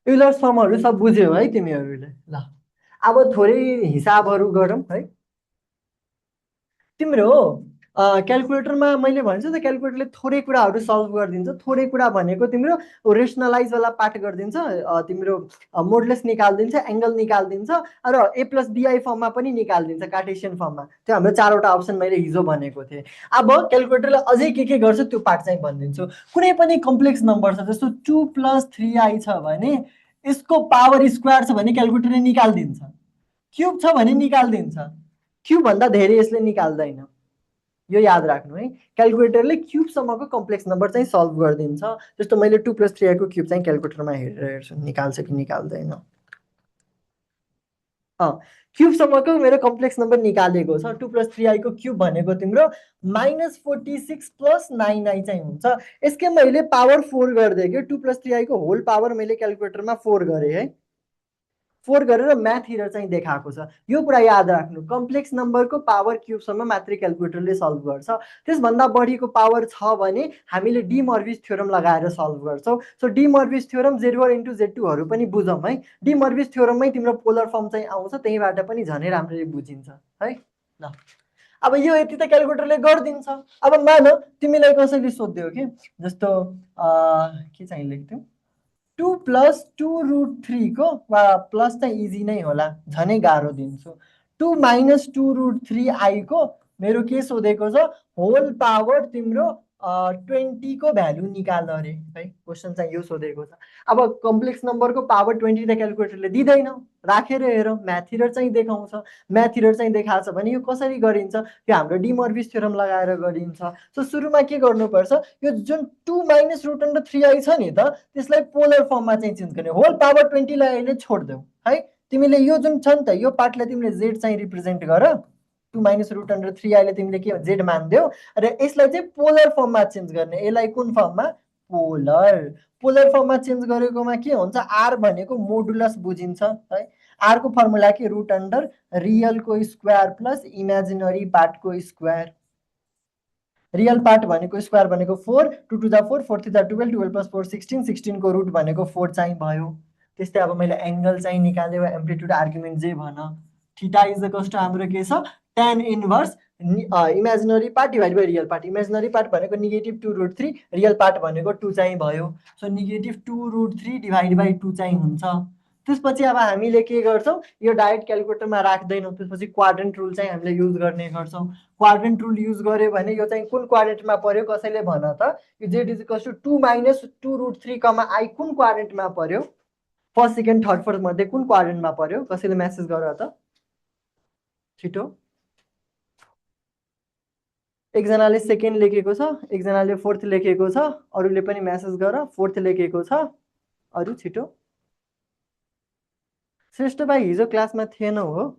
युलर्स फर्महरू सब बुझ्यौ है तिमीहरूले? ल अब थोरै हिसाबहरू गरौँ है। तिम्रो क्यालकुलेटरमा मैले भन्छु त क्यालकुलेटरले थोरै कुराहरू सल्भ गरिदिन्छ। थोरै कुरा भनेको तिम्रो रेसनलाइजवाला पार्ट गरिदिन्छ, तिम्रो मोडलेस निकालिदिन्छ, एङ्गल निकालिदिन्छ र a + bi फर्ममा पनि निकालिदिन्छ, कार्टेसियन फर्ममा। त्यो हाम्रो 4वटा अप्सन मैले हिजो भनेको थिएँ। अब क्यालकुलेटरले अझै के गर्छ त्यो पार्ट चाहिँ भनिदिन्छु। कुनै पनि कम्प्लेक्स नम्बर छ जस्तो 2 + 3i छ भने यसको पावर स्क्वायर छ भने क्यालकुलेटरले निकालिदिन्छ, क्युब छ भने निकालिदिन्छ, क्युबभन्दा धेरै यसले निकाल्दैन। यो याद राख्नु है, क्यालकुलेटरले क्युबसम्मको कम्प्लेक्स नम्बर चाहिँ सल्भ गरिदिन्छ। जस्तो मैले 2 + 3i को क्युब चाहिँ क्यालकुलेटरमा हेरेर हेर्छु निकाल्छ कि निकाल्दैन। क्युबसम्मको मेरो कम्प्लेक्स नम्बर निकालेको छ। 2 + 3i को क्युब भनेको तिम्रो -46 + 9i चाहिँ हुन्छ। यसकै मैले पावर 4 गरिदिएँ कि 2 + 3i को होल पावर मैले क्यालकुलेटरमा 4 गरेँ है, 4 गरेर म्याथ हियर चाहिँ देखाएको छ। यो कुरा याद राख्नु, कम्प्लेक्स नम्बरको पावर क्युबसम्म मात्रै क्यालकुलेटरले सल्भ गर्छ। त्यसभन्दा बढीको पावर छ भने हामीले डी मर्भिस थ्योरम लगाएर सल्भ गर्छौँ। सो डी मर्भिस थ्योरम Z1 × Z2हरू पनि बुझौँ है। डी मर्भिस थ्योरममै तिम्रो पोलर फर्म चाहिँ आउँछ, त्यहीबाट पनि झनै राम्ररी बुझिन्छ है। ल अब यो यति त क्यालकुलेटरले गरिदिन्छ। अब मान तिमीलाई कसैले सोध्यो कि जस्तो के चाहिँ लेख्थ्यौ 2 + 2√3 को वा प्लस चाहिँ इजी नै होला, झनै गाह्रो दिन्छु। 2 - 2√3i को मेरो के सोधेको छ, होल पावर तिम्रो 20 को भ्यालु निकाल अरे है। क्वेसन चाहिँ यो सोधेको छ। अब कम्प्लेक्स नम्बरको पावर 20 त क्यालकुलेटरले दिँदैन, राखेर हेरौँ, म्याथ हियर चाहिँ देखाउँछ। म्याथ हियर चाहिँ देखाएको छ भने यो कसरी गरिन्छ, यो हाम्रो डी मर्भिस थ्योरम लगाएर गरिन्छ। सो सुरुमा के गर्नुपर्छ, यो जुन 2 - √3i छ नि त त्यसलाई पोलर फर्ममा चाहिँ चेन्ज गर्ने। होल पावर 20 लाई अहिले छोड्देऊ है। तिमीले यो जुन छ नि त यो पार्टलाई तिमीले z चाहिँ रिप्रेजेन्ट गर, 2 - √3i ले तिमीले के z मान्देऊ र यसलाई चाहिँ पोलर फर्ममा चेन्ज गर्ने। यसलाई कुन फर्ममा, पोलर। पोलर फर्ममा चेन्ज गरेकोमा के हुन्छ, r भनेको मोडुलस बुझिन्छ है। r को फर्मुला के, √रियलको स्क्वायर प्लस इमेजिनरी पार्टको स्क्वायर। रियल पार्ट भनेको स्क्वायर भनेको 4, 2 × 4, 4 × 12, 12 + 4 16, 16 को रुट भनेको 4 चाहिँ भयो। त्यस्तै अब मैले एङ्गल चाहिँ निकाल्यो, एम्प्लिट्युड आर्गुमेन्ट जे भन, थीटा इज इक्वल्स टु हाम्रो के छ, tan inverse imaginary part divide by real part. Imaginary part भनेको -2√3, रियल पार्ट भनेको 2 चाहिँ भयो। सो -2√3 डिभाइड बाई 2 चाहिँ हुन्छ। त्यसपछि अब हामीले के गर्छौँ, यो डाइरेक्ट क्यालकुलेटरमा राख्दैनौँ, त्यसपछि क्वाड्रेन्ट रुल चाहिँ हामीले युज गर्ने गर्छौँ। क्वाड्रेन्ट रुल युज गर्यो भने यो चाहिँ कुन क्वाड्रेन्टमा पर्यो कसैले भन त, यो z = 2 - 2√3, i कुन क्वाड्रेन्टमा पर्यो, फर्स्ट सेकेन्ड थर्ड फोर्थ मध्ये कुन क्वाड्रेन्टमा पर्यो, कसैले मेसेज गर त छिटो। एकजनाले सेकेन्ड लेखेको छ, एकजनाले फोर्थ लेखेको छ, अरूले पनि मेसेज गर, फोर्थ लेखेको छ, अरू छिटो। श्रेष्ठ भाइ हिजो क्लासमा थिएनौ हो,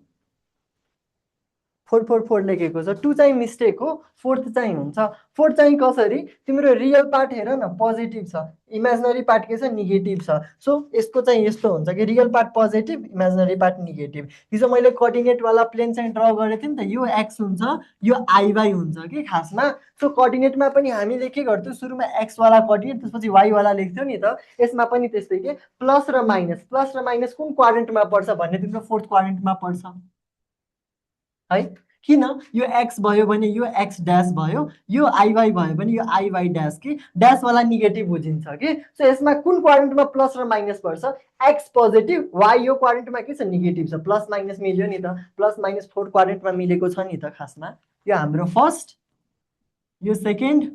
444 लेखेको छ, 2 चाहिँ मिस्टेक हो, 4th चाहिँ हुन्छ। 4 चाहिँ कसरी, तिम्रो रियल पार्ट हेर न पोजिटिभ छ, इमेजिनरी पार्ट के छ, नेगेटिभ छ। सो यसको चाहिँ यस्तो हुन्छ कि real part positive, imaginary part negative. हिजो मैले कोअर्डिनेटवाला प्लेन चाहिँ ड्र गरेको थिएँ नि त, यो एक्स हुन्छ, यो आइवाई हुन्छ कि खासमा। सो कोअर्डिनेटमा पनि हामीले के गर्थ्यौँ, सुरुमा एक्सवाला कोअर्डिनेट त्यसपछि वाइवाला लेख्थ्यौँ नि त। यसमा पनि त्यस्तै के, प्लस र माइनस कुन क्वाड्रेन्टमा पर्छ भन्ने तिम्रो 4th क्वाड्रेन्टमा पर्छ है। किन यो एक्स भयो भने यो एक्स ड्यास भयो, यो आइवाई भयो भने यो आइवाई ड्यास कि ड्यासवाला नेगेटिभ बुझिन्छ कि। सो यसमा कुन क्वाड्रेन्टमा प्लस र माइनस पर्छ, एक्स पोजिटिभ, वाइ यो क्वाड्रेन्टमा के छ नेगेटिभ छ, प्लस माइनस मिल्यो नि त, प्लस माइनस फोर्थ क्वाड्रेन्टमा मिलेको छ नि त खासमा। यो हाम्रो फर्स्ट, यो सेकेन्ड,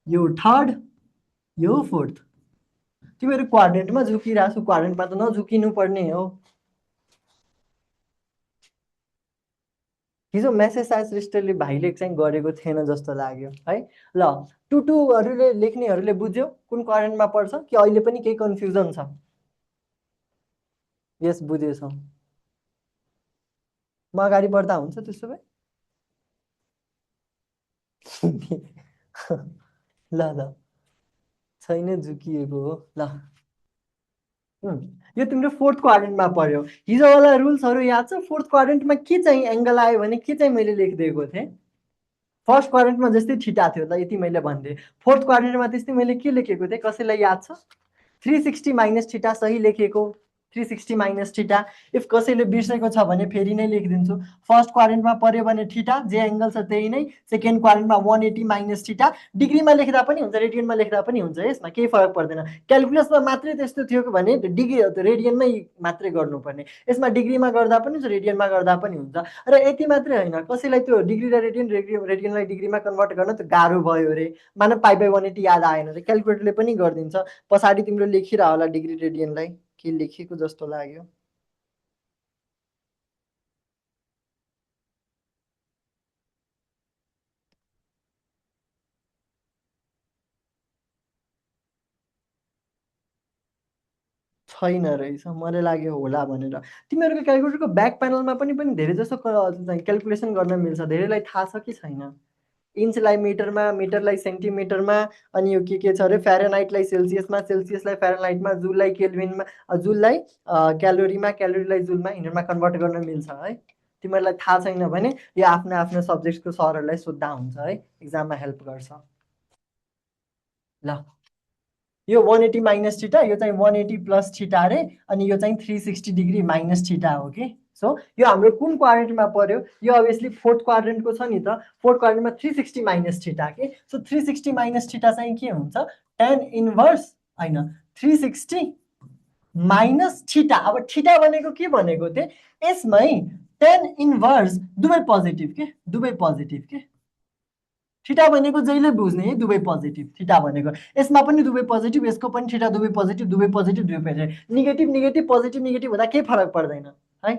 यो थर्ड, यो फोर्थ। तिमीहरू क्वाड्रेन्टमा झुकिरहेको छु, क्वाड्रेन्टमा त नझुकिनु पर्ने हो। हिजो मेसेज सायद सृष्टिले भाइले चाहिँ गरेको थिएन जस्तो लाग्यो है। ल टुटुहरूले लेख्नेहरूले बुझ्यो कुन क्वाड्रेन्टमा पर्छ कि अहिले पनि केही कन्फ्युजन छ? यस बुझेछौँ। म अगाडि बढ्दा हुन्छ त्यसो भए? ल ल छैन झुकिएको हो। ल यो तिम्रो फोर्थ क्वाड्रेन्टमा पर्यो। हिजोवाला रुल्सहरू याद छ? फोर्थ क्वाड्रेन्टमा के चाहिँ एङ्गल आयो भने के चाहिँ मैले लेखिदिएको थिएँ? फर्स्ट क्वाड्रेन्टमा जस्तै ठिटा थियो ल, यति मैले भनिदिएँ। फोर्थ क्वाड्रेन्टमा त्यस्तै मैले के लेखेको थिएँ कसैलाई याद छ? 360 माइनस ठिटा सही लेखेको, 360 माइनस ठिटा। इफ कसैले बिर्सेको छ भने फेरि नै लेखिदिन्छु। फर्स्ट क्वाड्रेन्टमा पर्यो भने ठिटा जे एङ्गल छ त्यही नै। सेकेन्ड क्वाड्रेन्टमा 180 माइनस ठिटा। डिग्रीमा लेख्दा पनि हुन्छ, रेडियनमा लेख्दा पनि हुन्छ, यसमा केही फरक पर्दैन। क्यालकुलसमा मात्रै त्यस्तो थियो भने डिग्री रेडियनमै मात्रै गर्नुपर्ने, यसमा डिग्रीमा गर्दा पनि हुन्छ, रेडियनमा गर्दा पनि हुन्छ। र यति मात्रै होइन, कसैलाई त्यो डिग्री र रेडियनलाई डिग्रीमा कन्भर्ट गर्न त गाह्रो भयो अरे, मानव पाइ/180 याद आएन अरे, क्यालकुलेटरले पनि गरिदिन्छ। पछाडि तिम्रो लेखिरह होला डिग्री रेडियनलाई, के लेखेको जस्तो लाग्यो। छैन रहेछ, मलाई लाग्यो होला भनेर। तिमीहरूको क्यालकुलेटरको ब्याक प्यानलमा पनि धेरै जसो क्यालकुलेसन गर्न मिल्छ, धेरैलाई थाहा छ कि छैन? इन्चलाई मिटरमा, मिटरलाई सेन्टिमिटरमा, अनि यो के छ अरे फ्यारेनहाइटलाई सेल्सियसमा, सेल्सियसलाई फ्यारेनहाइटमा, जुललाई केल्भिनमा, जुललाई क्यालोरीमा, क्यालोरीलाई जुलमा, यिनीहरूमा कन्भर्ट गर्न मिल्छ है। तिमीहरूलाई थाहा छैन भने यो आफ्नो आफ्नो सब्जेक्टको सरहरूलाई सोद्धा हुन्छ है, इक्जाममा हेल्प गर्छ। ल यो 180 माइनस ठिटा, यो चाहिँ 180 प्लस ठिटा अरे, अनि यो चाहिँ 360 डिग्री माइनस ठिटा हो कि। सो यो हाम्रो कुन क्वाड्रेन्टमा पर्यो? यो अभियसली फोर्थ क्वाड्रेन्टको छ नि त। फोर्थ क्वाड्रेन्टमा 360 माइनस ठिटा के। सो 360 माइनस ठिटा चाहिँ के हुन्छ? tan इन्भर्स होइन 360 माइनस ठिटा। अब ठिटा भनेको के भनेको थिएँ? यसमै tan इन्भर्स दुवै पोजिटिभ के, दुवै पोजिटिभ के। ठिटा भनेको जहिले बुझ्ने है, दुवै पोजिटिभ। ठिटा भनेको यसमा पनि दुवै पोजिटिभ, यसको पनि ठिटा दुवै पोजिटिभ, दुवै पोजिटिभ, दुवै positive. Negative negative, positive negative हुँदा केही फरक पर्दैन है।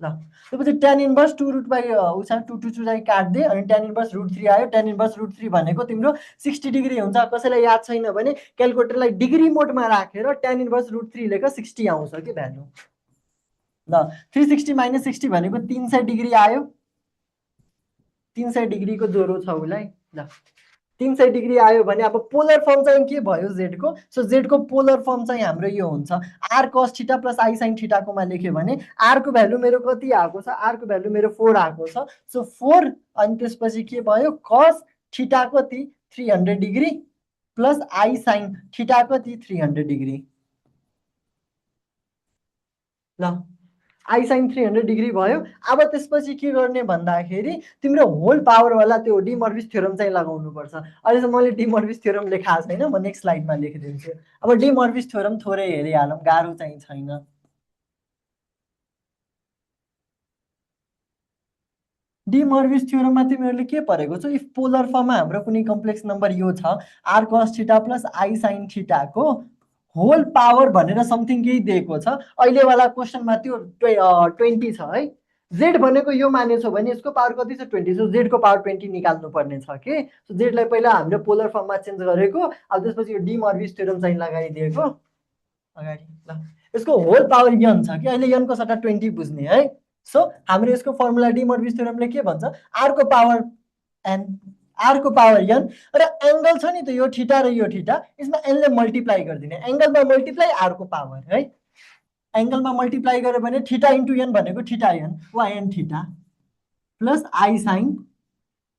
ल त्यसपछि tan इन्भर्स 2√2 चाहिँ काट्दे, अनि tan इन्भर्स √3 आयो। tan इन्भर्स √3 भनेको तिम्रो 60 डिग्री हुन्छ। कसैलाई याद छैन भने क्यालकुलेटरलाई डिग्री मोडमा राखेर tan इन्भर्स √3 लेख, 60 आउँछ कि भ्यालु। ल 360 माइनस 60 भनेको 300 डिग्री आयो। 300 डिग्रीको ज्वरो छ उसलाई। ल 300 डिग्री आयो भने अब पोलर फर्म चाहिँ के भयो जेडको? सो जेडको पोलर फर्म चाहिँ हाम्रो यो हुन्छ r cos theta plus I sine ठिटाकोमा लेख्यो भने आरको भ्यालु मेरो कति आएको छ? आरको भ्यालु मेरो 4 आएको छ। सो 4 अनि त्यसपछि के भयो? कस ठिटा कति? 300 degree plus I sine theta कति? 300 डिग्री। ल आई साइन 300 डिग्री भयो। अब त्यसपछि के गर्ने भन्दाखेरि तिम्रो होल पावरवाला त्यो डी मर्भिस थ्योरम चाहिँ लगाउनुपर्छ। अहिलेसम्म मैले डी मर्भिस थ्योरम लेखाएको छैन, म नेक्स्ट स्लाइडमा लेखिदिन्छु। अब डी मर्भिस थ्योरम थोरै हेरिहालौँ, गाह्रो चाहिँ छैन। डी मर्भिस थ्योरममा तिमीहरूले के पढेको छौ? इफ पोलर फर्ममा हाम्रो कुनै कम्प्लेक्स नम्बर यो छ r cos theta plus I sine ठिटाको होल पावर भनेर समथिङ केही दिएको छ। अहिलेवाला क्वेसनमा त्यो 20 छ है। जेड भनेको यो मानेछौ भने यसको पावर कति छ? 20। सो जेडको पावर 20 निकाल्नु पर्ने छ कि। सो जेडलाई पहिला हामीले पोलर फर्ममा चेन्ज गरेको, अब त्यसपछि यो डी मर्भिस थ्योरम चाहिँ लगाइदिएको अगाडि। ल यसको होल पावर यन छ कि, अहिले यनको सट्टा 20 बुझ्ने है। सो हाम्रो यसको फर्मुला डी मर्भिस थ्योरमले के भन्छ? आरको पावर एन, आरको पावर एन, र एङ्गल छ नि त यो ठिटा र यो ठिटा, यसमा एनले मल्टिप्लाई गरिदिने, एङ्गलमा मल्टिप्लाई आरको पावर है। एङ्गलमा मल्टिप्लाई गर्यो भने ठिटा इन्टु एन भनेको ठिटा एन वा n theta plus I sine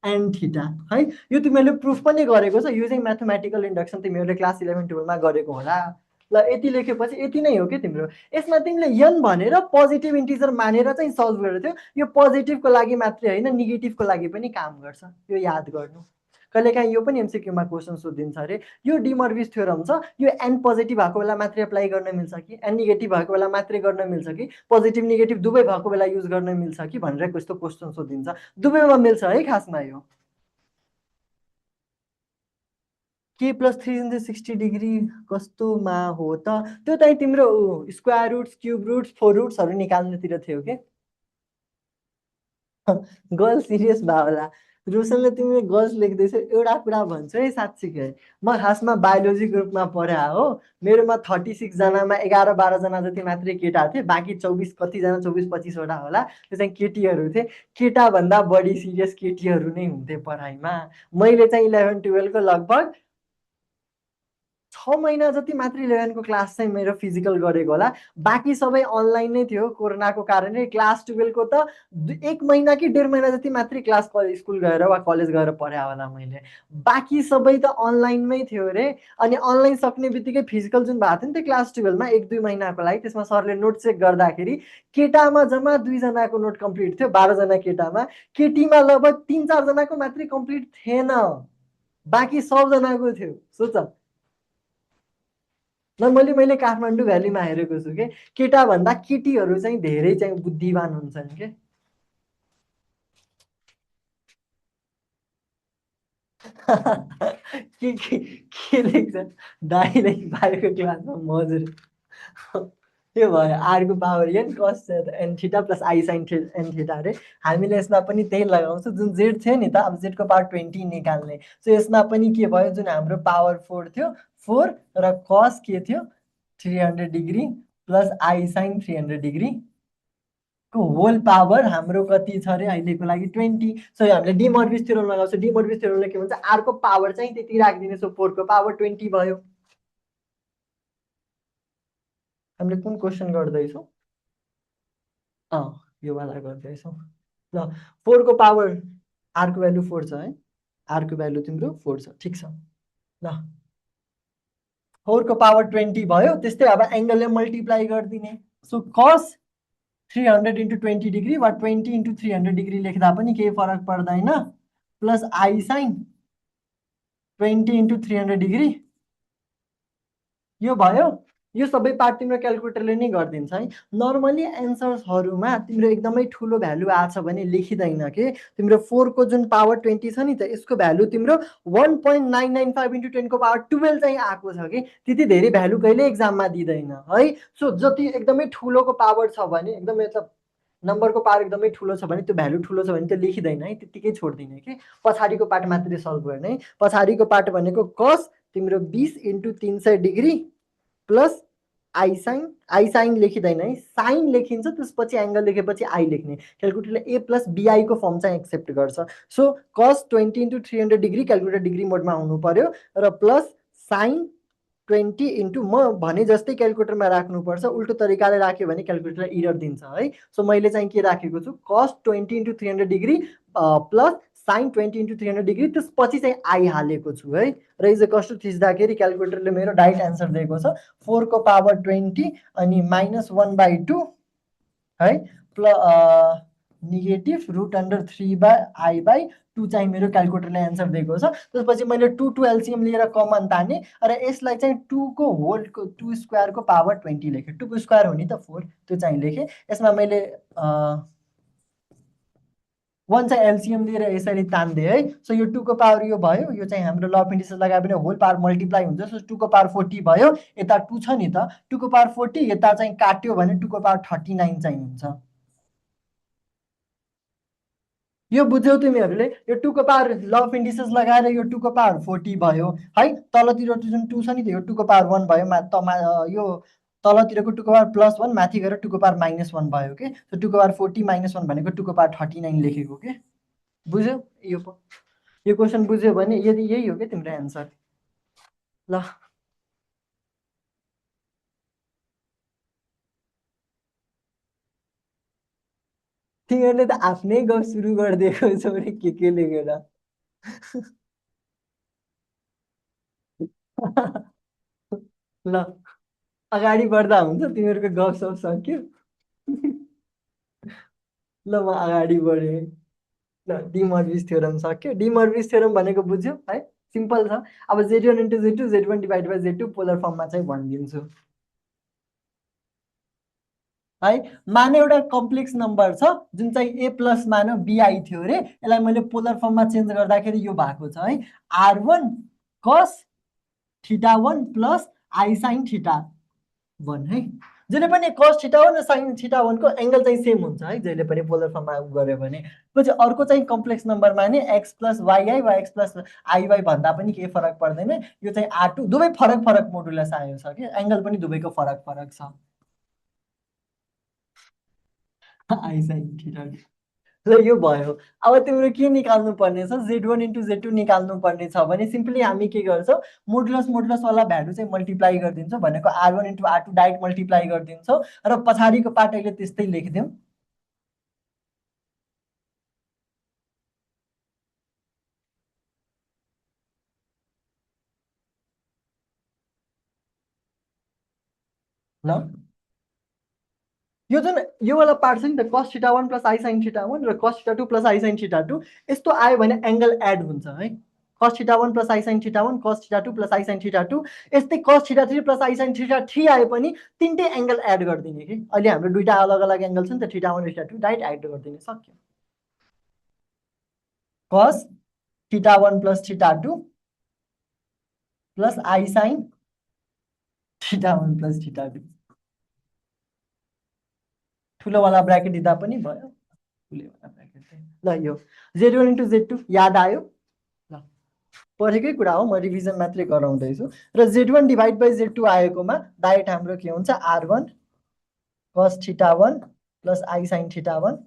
n theta है। यो तिमीहरूले प्रुफ पनि गरेको छ युजिङ म्याथमेटिकल इन्डक्सन, तिमीहरूले क्लास 11-12मा गरेको होला। ल यति लेखेपछि यति नै हो कि तिम्रो। यसमा तिमीले n भनेर पोजिटिभ इन्टिजर मानेर चाहिँ सल्भ गरेको थियो। यो पोजिटिभको लागि मात्रै होइन, नेगेटिभको लागि पनि काम गर्छ, यो याद गर्नु। कहिलेकाहीँ यो पनि एमसिक्यूमा क्वेसन सोधिन्छ अरे, यो डिमर्भिस थ्योरम छ, यो एन पोजिटिभ भएको बेला मात्रै एप्लाई गर्न मिल्छ कि एन नेगेटिभ भएको बेला मात्रै गर्न मिल्छ कि पोजिटिभ नेगेटिभ दुवै भएको बेला युज गर्न मिल्छ कि भनेर कस्तो क्वेसन सोधिन्छ। दुवैमा मिल्छ है खासमा। यो के प्लस 360 डिग्री कस्तोमा हो त? त्यो चाहिँ तिम्रो square roots, cube roots, four रुट्सहरू निकाल्नुतिर थियो के? गर्ल्स सिरियस भयो होला। रोशनले तिमीले गर्ल्स लेख्दैछौ। एउटा कुरा भन्छु है साँच्चीकै, म खासमा बायोलोजी ग्रुपमा पढा हो। मेरोमा 36जनामा 11-12जना जति मात्रै केटा थिए, बाँकी 24 कतिजना 24-25वटा होला त्यो चाहिँ केटीहरू थिए। केटाभन्दा बढी सिरियस केटीहरू नै हुन्थे पढाइमा। मैले चाहिँ 11-12को लगभग 6 महिना जति मात्रै 11को क्लास चाहिँ मेरो फिजिकल गरेको होला। बाँकी सबै अनलाइन नै थियो कोरोनाको कारणले। क्लास 12को त 1 महिना कि 1.5 महिना जति मात्रै क्लास स्कुल गएर वा कलेज गएर पढाएँ होला मैले। बाँकी सबै त अनलाइनमै थियो अरे। अनि अनलाइन सक्ने बित्तिकै फिजिकल जुन भएको थियो नि त्यो क्लास 12मा 1-2 महिनाको लागि, त्यसमा सरले नोट चेक गर्दाखेरि केटामा जम्मा 2जनाको नोट कम्प्लिट थियो, 12जना केटामा। केटीमा लगभग 3-4जनाको मात्रै कम्प्लिट थिएन, बाँकी सबजनाको थियो। सोच ल, मैले काठमाडौँ भ्यालीमा हेरेको छु के, केटाभन्दा केटीहरू चाहिँ धेरै चाहिँ बुद्धिमान हुन्छन् के। के लेख्छ दाइले बायोको क्लासमा मजुर। त्यो भयो आरको power n cos n theta plus I sine n theta अरे। हामीले यसमा पनि त्यही लगाउँछौँ। जुन जेड थियो नि त, अब जेडको पावर 20 निकाल्ने। सो यसमा पनि के भयो, जुन हाम्रो पावर 4 थियो 4 र कस के थियो 300 degree plus I sine 300 degree को होल पावर हाम्रो कति छ अरे अहिलेको लागि 20। सो हामीले डिमर्भिस थ्योरम लगाउँछौँ। डिमर्भिस थ्योरमले के भन्छ, आरको पावर चाहिँ त्यति राखिदिने। सो 4को पावर 20 भयो। हामीले कुन क्वेसन गर्दैछौँ? यो वाला गर्दैछौँ। ल, 4को पावर, आरको भ्यालु 4 छ है, आरको भ्यालु तिम्रो 4 छ, ठिक छ। ल, 4को पावर 20 भयो। त्यस्तै अब एङ्गलले मल्टिप्लाई गरिदिने। सो कस 300 इन्टु 20 डिग्री वा 20 इन्टु 300 डिग्री लेख्दा पनि केही फरक पर्दैन, plus I sine 20 into 300 degree. यो भयो। यो सबै पार्ट तिम्रो क्यालकुलेटरले नै गरिदिन्छ है। नर्मली एन्सर्सहरूमा तिम्रो एकदमै ठुलो भ्यालु आछ भने लेखिँदैन के। तिम्रो 4को जुन पावर 20 छ नि त, यसको भ्यालु तिम्रो 1.995 इन्टु 10को पावर 12 चाहिँ आएको छ कि। त्यति धेरै भ्यालु कहिले एक्जाममा दिँदैन है। सो जति एकदमै ठुलोको पावर छ भने, एकदमै नम्बरको पावर एकदमै ठुलो छ भने, त्यो भ्यालु ठुलो छ भने त्यो लेखिँदैन है, त्यत्तिकै छोडिदिने कि। पछाडिको पार्ट मात्रै सल्भ गर्ने है। पछाडिको पार्ट भनेको कस तिम्रो 20 into 300 degree plus I sine लेखिँदैन है, साइन लेखिन्छ, त्यसपछि एङ्गल लेखेपछि आई लेख्ने। क्यालकुलेटरले ए प्लस बिआईको फर्म चाहिँ एक्सेप्ट गर्छ। So cos 20 into 300 degree calculator degree मोडमा हुनु पर्यो, र प्लस साइन 20 इन्टु, म भने जस्तै क्यालकुलेटरमा राख्नुपर्छ। उल्टो तरिकाले राख्यो भने क्यालकुलेटर इरर दिन्छ है। सो मैले चाहिँ के राखेको छु, कस 20 into 300 degree plus sign 20 into 300 degree, त्यसपछि चाहिँ आई हालेको छु है। र इज कस्तो थिच्दाखेरि क्यालकुलेटरले मेरो डाइरेक्ट एन्सर दिएको छ 4को पावर 20 अनि -1/2 है, नेगेटिभ √3/i/2 चाहिँ मेरो क्यालकुलेटरले एन्सर दिएको छ। त्यसपछि मैले 2 एलसिएम लिएर कमन ताने, र यसलाई चाहिँ 2को होलको 2 स्क्वायरको पावर 20 लेखेँ। 2को स्क्वायर हो नि त 4, त्यो चाहिँ लेखेँ। यसमा मैले 1 चाहिँ एलसिएम लिएर यसरी तान्दिएँ है। सो यो 2को पावर यो भयो, यो चाहिँ हाम्रो ल अफ इन्डिसेस लगायो भने होल पावर मल्टिप्लाई हुन्छ। सो 2को पावर 40 भयो, यता 2 छ नि त, 2को पावर 40 यता चाहिँ काट्यो भने 2को पावर 39 चाहिँ हुन्छ। यो बुझ्यौ तिमीहरूले? यो 2को पावर ल अफ इन्डिसेस लगाएर यो 2को पावर 40 भयो है। तलतिर जुन 2 छ नि त, यो 2को पावर 1 भयो। यो तलतिरको 2को पावर +1 माथि गएर 2को पावर -1 भयो के। सो 2को पावर 40 -1 भनेको 2को पावर 39 लेखेको के। बुझ्यौ? यो क्वेसन बुझ्यो भने यदि यही हो क्या तिम्रो एन्सर। ल, तिमीहरूले त आफ्नै गफ सुरु गरिदिएको छौ रे, के लेखेर। ल, अगाडि बढ्दा हुन्छ, तिमीहरूको गफसफ सक्यो। ल म अगाडि बढेँ। ल डिमर्भिस थ्योरम सक्यो। डिमर्भिस थ्योरम भनेको बुझ्यो है, सिम्पल छ। अब Z1 into Z2 Z1 divide by Z2 polar फर्ममा चाहिँ भनिदिन्छु है। माने एउटा कम्प्लेक्स नम्बर छ जुन चाहिँ ए प्लस मानो बिआई थियो अरे, यसलाई मैले पोलर फर्ममा चेन्ज गर्दाखेरि यो भएको छ है, R1 cos θ1 plus I sine θ1 है। जहिले पनि cos θ1 र sin θ1 को एङ्गल चाहिँ सेम हुन्छ है, जहिले पनि पोलर फर्ममा गऱ्यो भने। पछि अर्को चाहिँ कम्प्लेक्स नम्बर माने x प्लस वाइआई वा x प्लस आइवाई भन्दा पनि केही फरक पर्दैन। यो चाहिँ R2, दुवै फरक फरक मोडुलस आयो छ कि, एङ्गल पनि दुवैको फरक फरक छ। आई साइन θ2 ल यो भयो। अब तिम्रो के निकाल्नु पर्ने छ, Z1 इन्टु Z2 निकाल्नु पर्ने छ भने सिम्पली हामी के गर्छौँ, मोडुलस मोडुलसवाला भ्यालु चाहिँ मल्टिप्लाई गरिदिन्छौँ, भनेको R1 into R2 direct multiply गरिदिन्छौँ र पछाडिको पार्ट अहिले त्यस्तै लेखिदिउँ। ल यो जुन यो वाला पार्ट छ नि त, cos θ1 प्लस आई साइन θ1 र cos θ2 प्लस आई साइन θ2, यस्तो आयो भने एङ्गल एड हुन्छ है। cos θ1 plus I sine θ1 cos θ2 plus I sine θ2, यस्तै cos θ3 प्लस आई साइन θ3 आए पनि तिनटै एङ्गल एड गरिदिने कि। अहिले हाम्रो दुईटा अलग अलग एङ्गल छ नि त, θ1 र θ2, डाइरेक्ट एड गरिदिने, सक्यो। cos θ1 plus θ2 plus I sine θ1 plus θ2, ठुलोवाला ब्राकेट दिँदा पनि भयो, ठुलोवाला ब्राकेट। ल यो Z1 इन्टु Z2 याद आयो? ल पढेकै कुरा हो, म रिभिजन मात्रै गराउँदैछु। र Z1 डिभाइड बाई Z2 आएकोमा डाइरेक्ट हाम्रो के हुन्छ, R1 cos θ1 plus I sine θ1,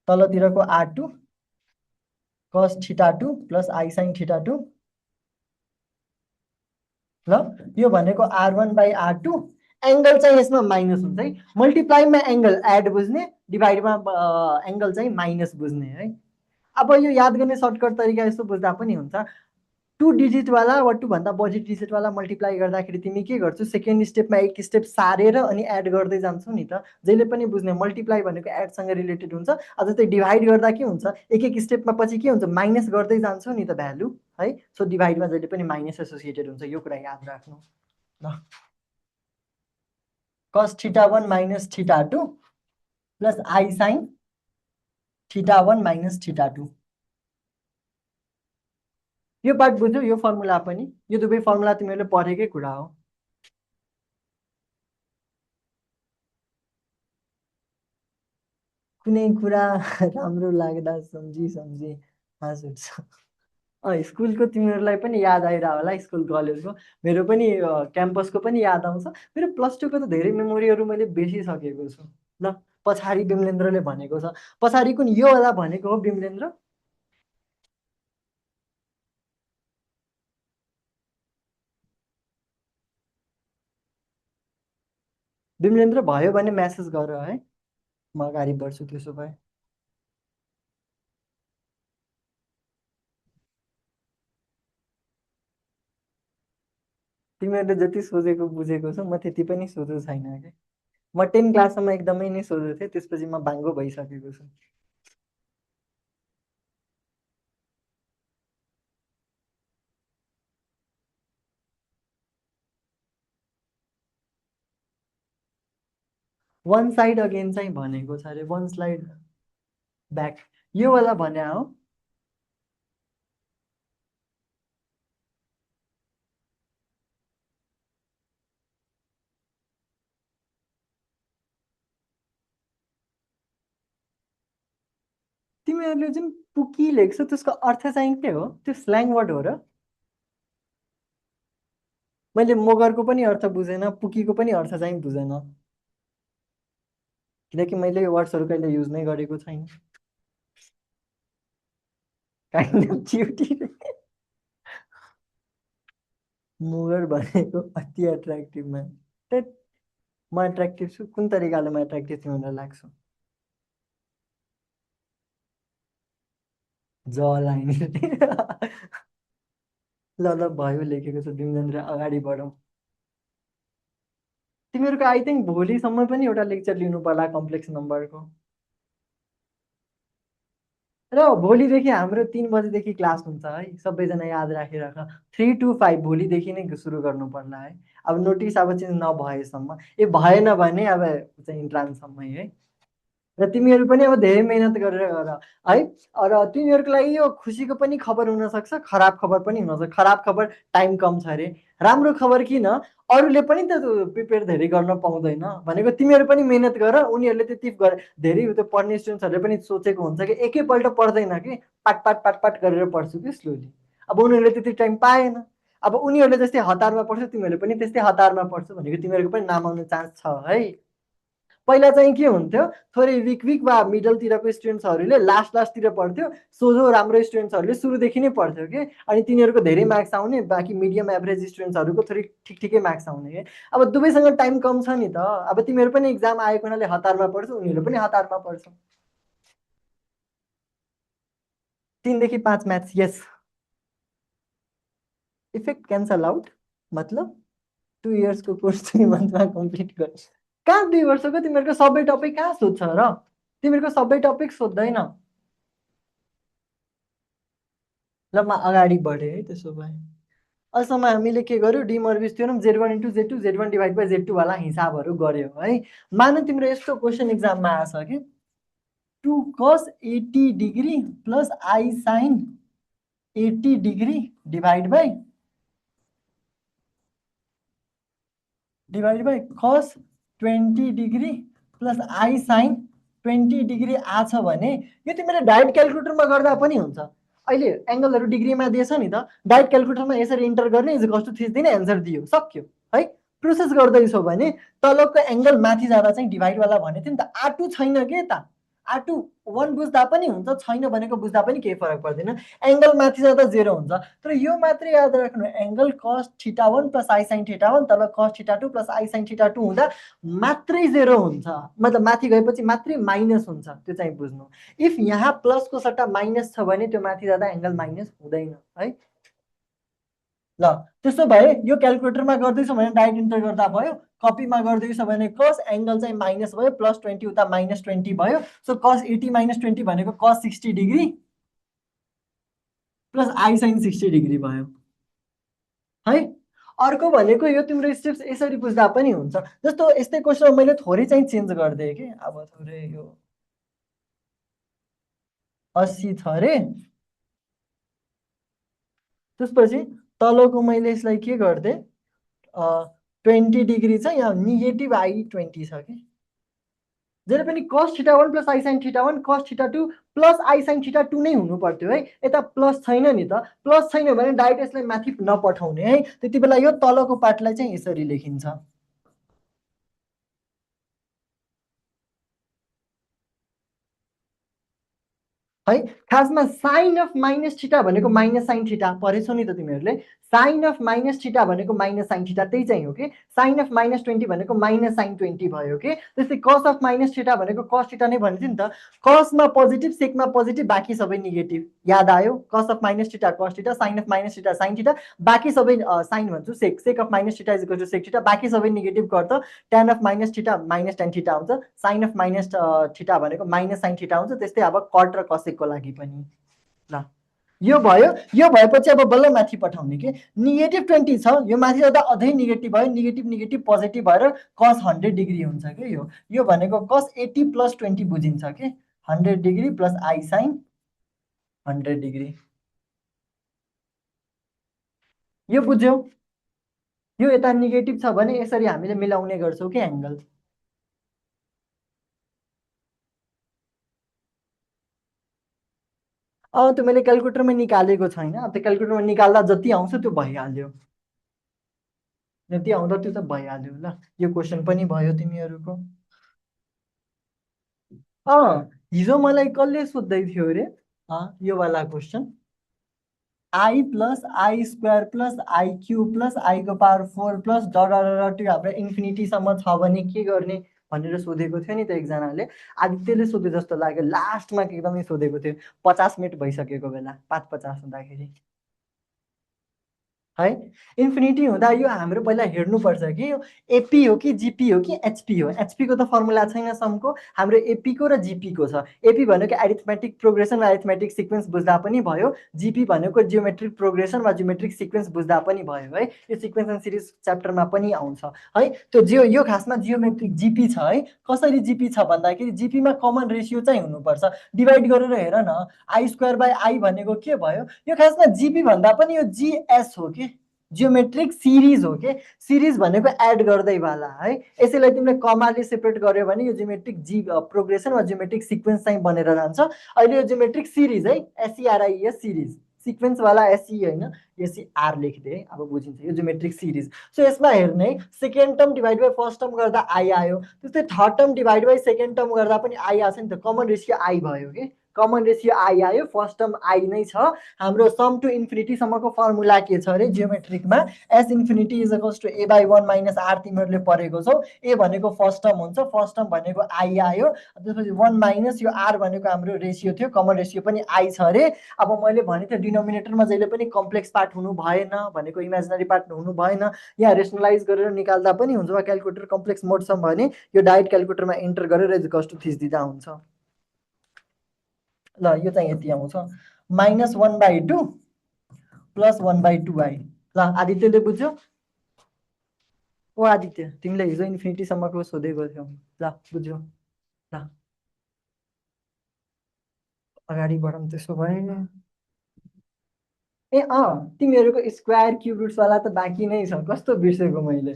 तलतिरको R2 cos θ2 plus I sine θ2। ल यो भनेको R1 बाई R2, एङ्गल चाहिँ यसमा माइनस हुन्छ है। मल्टिप्लाईमा एङ्गल एड बुझ्ने, डिभाइडमा एङ्गल चाहिँ माइनस बुझ्ने है। अब यो याद गर्ने सर्टकट तरिका यस्तो बुझ्दा पनि हुन्छ, 2 डिजिटवाला वा 2 भन्दा बढी डिजिटवाला मल्टिप्लाई गर्दाखेरि तिमी के गर्छौ, सेकेन्ड स्टेपमा एक स्टेप सारेर अनि एड गर्दै जान्छौ नि त। जहिले पनि बुझ्ने, मल्टिप्लाई भनेको एडसँग रिलेटेड हुन्छ। अझ त्यो डिभाइड गर्दा के हुन्छ, एक एक स्टेपमा पछि के हुन्छ, माइनस गर्दै जान्छौ नि त भ्यालु है। सो डिभाइडमा जहिले पनि माइनस एसोसिएटेड हुन्छ, यो कुरा याद राख्नु ल। cos θ1 minus θ2 plus I sine θ1 minus θ2, यो पार्ट बुझ्यौ। यो फर्मुला पनि, यो दुवै फर्मुला तिमीहरूले पढेकै कुरा हो। कुनै कुरा राम्रो लाग्दा सम्झी सम्झी हाँस उठ्छ। स्कुलको तिमीहरूलाई पनि याद आइरह होला, स्कुल कलेजको। मेरो पनि क्याम्पसको पनि याद आउँछ। मेरो +2 को त धेरै मेमोरीहरू मैले बिर्सिसकेको छु। ल पछाडि विमलेन्द्रले भनेको छ, पछाडि कुन यो वाला भनेको हो विमलेन्द्र? विमलेन्द्र भयो भने म्यासेज गर है, म अगाडि बढ्छु त्यसो भए। तिमीहरूले जति सोचेको बुझेको छ, म त्यति पनि सोचेको छैन कि। म 10 क्लाससम्म एकदमै नै सोझो थिएँ, त्यसपछि म बाङ्गो भइसकेको छु। वान साइड अगेन चाहिँ भनेको छ अरे, वान स्लाइड ब्याक, यो वाला भने हो। तिमीहरूले जुन पुकी लेख्छौ त्यसको अर्थ चाहिँ के हो? त्यो स्ल्याङ वर्ड हो र? मैले मगरको पनि अर्थ बुझेन, पुकीको पनि अर्थ चाहिँ बुझेन, किनकि मैले यो वर्ड्सहरू कहिले युज नै गरेको छैन। Kind of cutie. मगर भनेको अति एट्र्याक्टिभ म्यान। त्यही, म एट्र्याक्टिभ छु? कुन तरिकाले म एट्र्याक्टिभ तिमीलाई लाग्छु? ज लाइन। ल ल भयो, लेखेको छ दिमजेन्द्र, अगाडि बढौँ। तिमीहरूको आई थिङ्क भोलिसम्म पनि एउटा लेक्चर लिनु पर्ला कम्प्लेक्स नम्बरको। र भोलिदेखि हाम्रो 3 बजेदेखि क्लास हुन्छ है, सबैजना याद राखिराख। 3 to 5 भोलिदेखि नै सुरु गर्नु पर्ला है। अब नोटिस अब चाहिँ नभएसम्म, भएन भने अब चाहिँ इन्ट्रान्ससम्मै है। र तिमीहरू पनि अब धेरै मेहनत गरेर गर है। र तिमीहरूको लागि यो खुसीको पनि खबर हुनसक्छ, खराब खबर पनि हुनसक्छ। खराब खबर टाइम कम छ अरे। राम्रो खबर किन, अरूले पनि त प्रिपेयर धेरै गर्न पाउँदैन भनेको। तिमीहरू पनि मेहनत गर, उनीहरूले त्यति धेरै त्यो पढ्ने स्टुडेन्ट्सहरूले पनि सोचेको हुन्छ कि एकैपल्ट पढ्दैन कि, पाट पाट पाट पाट गरेर पढ्छु कि स्लोली। अब उनीहरूले त्यति टाइम पाएन। अब उनीहरूले जस्तै हतारमा पढ्छ, तिमीहरूले पनि त्यस्तै हतारमा पढ्छु भनेको तिमीहरूको पनि नाम आउने चान्स छ है। पहिला चाहिँ के हुन्थ्यो, थोरै विक विक वा मिडलतिरको स्टुडेन्ट्सहरूले लास्ट लास्टतिर पढ्थ्यो, सोझो राम्रो स्टुडेन्ट्सहरूले सुरुदेखि नै पढ्थ्यो कि, अनि तिनीहरूको धेरै मार्क्स आउने, बाँकी मिडियम एभरेज स्टुडेन्ट्सहरूको थोरै ठिक ठिकै मार्क्स आउने के। अब दुवैसँग टाइम कम छ नि त। अब तिमीहरू पनि इक्जाम आएको हुनाले हतारमा पढ्छौ, उनीहरू पनि हतारमा पढ्छौ। 3 देखि 5 म्याथ्स, यस। इफेक्ट क्यान्सल आउट मतलब 2 इयर्सको कोर्स 3 मन्थमा कम्प्लिट गर। कहाँ 2 वर्षको, तिमीहरूको सबै टपिक कहाँ सोध्छ र? तिमीहरूको सबै टपिक सोध्दैन। ल म अगाडि बढेँ है। त्यसो भए अहिलेसम्म हामीले के गर्यो, डिमर्भिस थ्योरम, Z1 × Z2 Z1/Z2 वाला हिसाबहरू गर्यो है। मान तिम्रो यस्तो क्वेसन इक्जाममा आएछ कि 2 cos 80 degree plus I sin 80 degree divide by cos 20 degree plus I sin 20 degree आछ भने यो तिमीले डाइरेक्ट क्यालकुलेटरमा गर्दा पनि हुन्छ। अहिले एङ्गलहरू डिग्रीमा दिएछ नि त, डाइरेक्ट क्यालकुलेटरमा यसरी इन्टर गर्ने, इज इक्वल्स टु थिच्दिने, एन्सर दियो, सक्यो है। प्रोसेस गर्दैछौ भने तलको एङ्गल माथि जाँदा चाहिँ डिभाइडवाला भनेको थियो नि त, R2 छैन के त। R2 1 बुझ्दा पनि हुन्छ, छैन भनेको बुझ्दा पनि केही फरक पर्दैन। एङ्गल माथि जाँदा 0 हुन्छ। तर यो मात्रै याद राख्नु, angle cos θ1 plus I sin θ1 तल cos θ2 प्लस I sin θ2 हुँदा मात्रै 0 हुन्छ, मतलब माथि गएपछि मात्रै माइनस हुन्छ, त्यो चाहिँ बुझ्नु। इफ यहाँ प्लसको सट्टा माइनस छ भने त्यो माथि जाँदा एङ्गल माइनस हुँदैन है। ल त्यसो भए यो क्यालकुलेटरमा गर्दैछौ भने डाइरेक्ट इन्टर गर्दा भयो, कपीमा गर्दैछ भने कस एङ्गल चाहिँ माइनस भयो, प्लस 20 उता माइनस 20 भयो। सो cos 80 माइनस 20 भनेको cos 60 degree plus I sin 60 degree भयो है। अर्को भनेको यो तिम्रो स्टेप्स यसरी बुझ्दा पनि हुन्छ। जस्तो यस्तै क्वेसन मैले थोरै चाहिँ चेन्ज गरिदिएँ कि, अब थोरै यो 80 छ अरे, त्यसपछि तलको मैले यसलाई के गरिदिएँ, 20 डिग्री चाहिँ यहाँ नेगेटिभ I20 छ कि, जहिले पनि cos θ1 plus I sin θ1 cos θ2 plus I sin θ2 नै हुनु पर्थ्यो है। यता प्लस छैन नि त, प्लस छैन भने डाइरेक्ट यसलाई माथि नपठाउने है। त्यति बेला यो तलको पार्टलाई चाहिँ यसरी लेखिन्छ है। खासमा साइन अफ माइनस थिटा भनेको माइनस साइन थिटा पढेछौ नि त तिमीहरूले। साइन अफ माइनस थिटा भनेको माइनस साइन थिटा, त्यही चाहिँ हो कि। साइन अफ माइनस 20 भनेको माइनस साइन 20 भयो कि। त्यस्तै कस अफ माइनस थिटा भनेको कस थिटा नै भनेको थियो नि त। कसमा पोजिटिभ, सेकमा पोजिटिभ, बाँकी सबै नेगेटिभ। याद आयो? Cos of minus theta cos theta, sine of minus theta sine theta, बाँकी सबै साइन भन्छु sec, sec of minus theta is equal to sec theta, बाँकी सबै नेगेटिभ गर्दा tan of minus theta minus tan theta हुन्छ। Sine of minus theta भनेको minus sine theta हुन्छ। त्यस्तै अब कट र कसेकको लागि पनि। ल यो भयो। यो भएपछि अब बल्ल माथि पठाउने के, नेगेटिभ 20 छ, यो माथि जाँदा अझै नेगेटिभ भयो, नेगेटिभ नेगेटिभ पोजिटिभ भएर कस 100 डिग्री हुन्छ कि यो भनेको कस 80 प्लस 20 बुझिन्छ कि 100 degree plus I sine 100 degree. यो बुझ्यौ? यो यता नेगेटिभ छ भने यसरी हामीले मिलाउने गर्छौँ कि एङ्गल। त्यो मैले क्यालकुलेटरमा निकालेको छैन, त्यो क्यालकुलेटरमा निकाल्दा जति आउँछ त्यो भइहाल्यो, जति आउँदा त्यो त भइहाल्यो। ल यो क्वेसन पनि भयो तिमीहरूको। हिजो मलाई कसले सोध्दै थियो अरे, यो वाला question, I plus I square plus I cube plus आईको power 4 plus dot हाम्रो इन्फिनिटीसम्म छ भने के गर्ने भनेर सोधेको थियो नि त एकजनाले। आदित्यले सोधे जस्तो लाग्यो, लास्टमा एकदमै सोधेको थियो, 50 मिनट भइसकेको बेला, 5:50 हुँदाखेरि। है। इन्फिनिटी हुँदा यो हाम्रो पहिला हेर्नुपर्छ कि यो एपी हो कि जिपी हो कि एचपी हो। एचपीको त फर्मुला छैन समको, हाम्रो एपीको र जिपीको छ। एपी भनेको एरिथमेटिक प्रोग्रेसन वा एरिथमेटिक सिक्वेन्स बुझ्दा पनि भयो, जिपी भनेको जियोमेट्रिक प्रोग्रेसन वा जियोमेट्रिक सिक्वेन्स बुझ्दा पनि भयो है। यो सिक्वेन्स एन्ड सिरिज च्याप्टरमा पनि आउँछ है। त्यो यो खासमा जियोमेट्रिक जिपी छ है। कसरी जिपी छ भन्दाखेरि जिपीमा कमन रेसियो चाहिँ हुनुपर्छ। डिभाइड गरेर हेर न, आई स्क्वायर बाई आई भनेको के भयो? यो खासमा जिपी भन्दा पनि यो जिएस हो कि जियोमेट्रिक सिरिज हो कि। सिरिज भनेको एड गर्दैवाला है। यसैलाई तिमीले कमाले सेपरेट गर्यो भने यो जियोमेट्रिक प्रोग्रेसन वा जियोमेट्रिक सिक्वेन्स चाहिँ बनेर जान्छ। अहिले यो जियोमेट्रिक सिरिज है, एसइआरआइएस सिरिज, सिक्वेन्सवाला एसई होइन, एसइआर लेखिदिए है, अब बुझिन्छ। यो जियोमेट्रिक सिरिज। सो यसमा हेर्ने second term divide by first term गर्दा आई आयो, त्यस्तै third term divide by second term गर्दा पनि आई आएको छ नि त। कमन रेसियो आई भयो कि, कमन रेसियो आई आयो, फर्स्ट टर्म आई नै छ। हाम्रो सम टु इन्फिनिटीसम्मको फर्मुला के छ अरे जियोमेट्रिकमा? S infinity is equals to A by 1 minus R. तिमीहरूले पढेको छौ। ए भनेको फर्स्ट टर्म हुन्छ, फर्स्ट टर्म भनेको आई आयो, त्यसपछि 1 माइनस यो आर भनेको हाम्रो रेसियो थियो, कमन रेसियो पनि आई छ अरे। अब मैले भने त डिनोमिनेटरमा जहिले पनि कम्प्लेक्स पार्ट हुनु भएन भनेको, इमेजिनरी पार्ट हुनु भएन। यहाँ रेसनलाइज गरेर निकाल्दा पनि हुन्छ, वा क्यालकुलेटर कम्प्लेक्स मोड छ भने यो डाइरेक्ट क्यालकुलेटरमा इन्टर गरेर इज इक्वल्स टु थिच्दिँदा हुन्छ। ल यो चाहिँ यति आउँछ, -1/2 + 1/2i। ल आदित्यले बुझ्यो? ओ आदित्य, तिमीले हिजो इन्फिनिटीसम्मको सोधेको थियौ, ल बुझ्यो? ल अगाडि बढौँ त्यसो भए। ए तिमीहरूको स्क्वायर क्युब रुट्सवाला त बाँकी नै छ, कस्तो बिर्सेको मैले।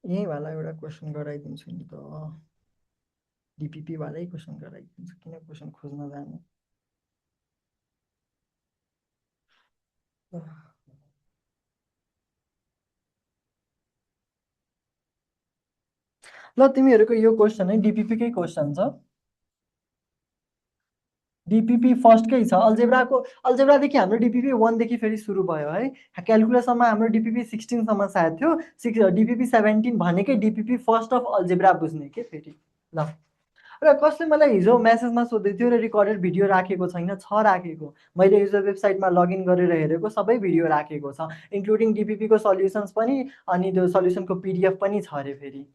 यहीँवाला एउटा क्वेसन गराइदिन्छु नि त, डिपिपीवालै क्वेसन गराइदिन्छु, किन क्वेसन खोज्न जानु। ल तिमीहरूको यो क्वेसन है डिपिपीकै क्वेसन छ। डिपिपी फर्स्टकै छ। अल्जेब्रादेखि हाम्रो डिपिपी 1 देखि फेरि सुरु भयो है। क्यालकुलसमा हाम्रो डिपिपी 16सम्म सायद थियो। डिपिपी 17 भनेकै डिपिपी फर्स्ट अफ अल्जेब्रा बुझ्ने के फेरि। ल र कसले मलाई हिजो मेसेजमा सोध्दै थियो र रिकर्डेड भिडियो राखेको छैन? छ राखेको। मैले हिजो वेबसाइटमा लगइन गरेर हेरेको, सबै भिडियो राखेको छ, इन्क्लुडिङ डिपिपीको सल्युसन्स पनि, अनि त्यो सल्युसनको पिडिएफ पनि छ अरे फेरि।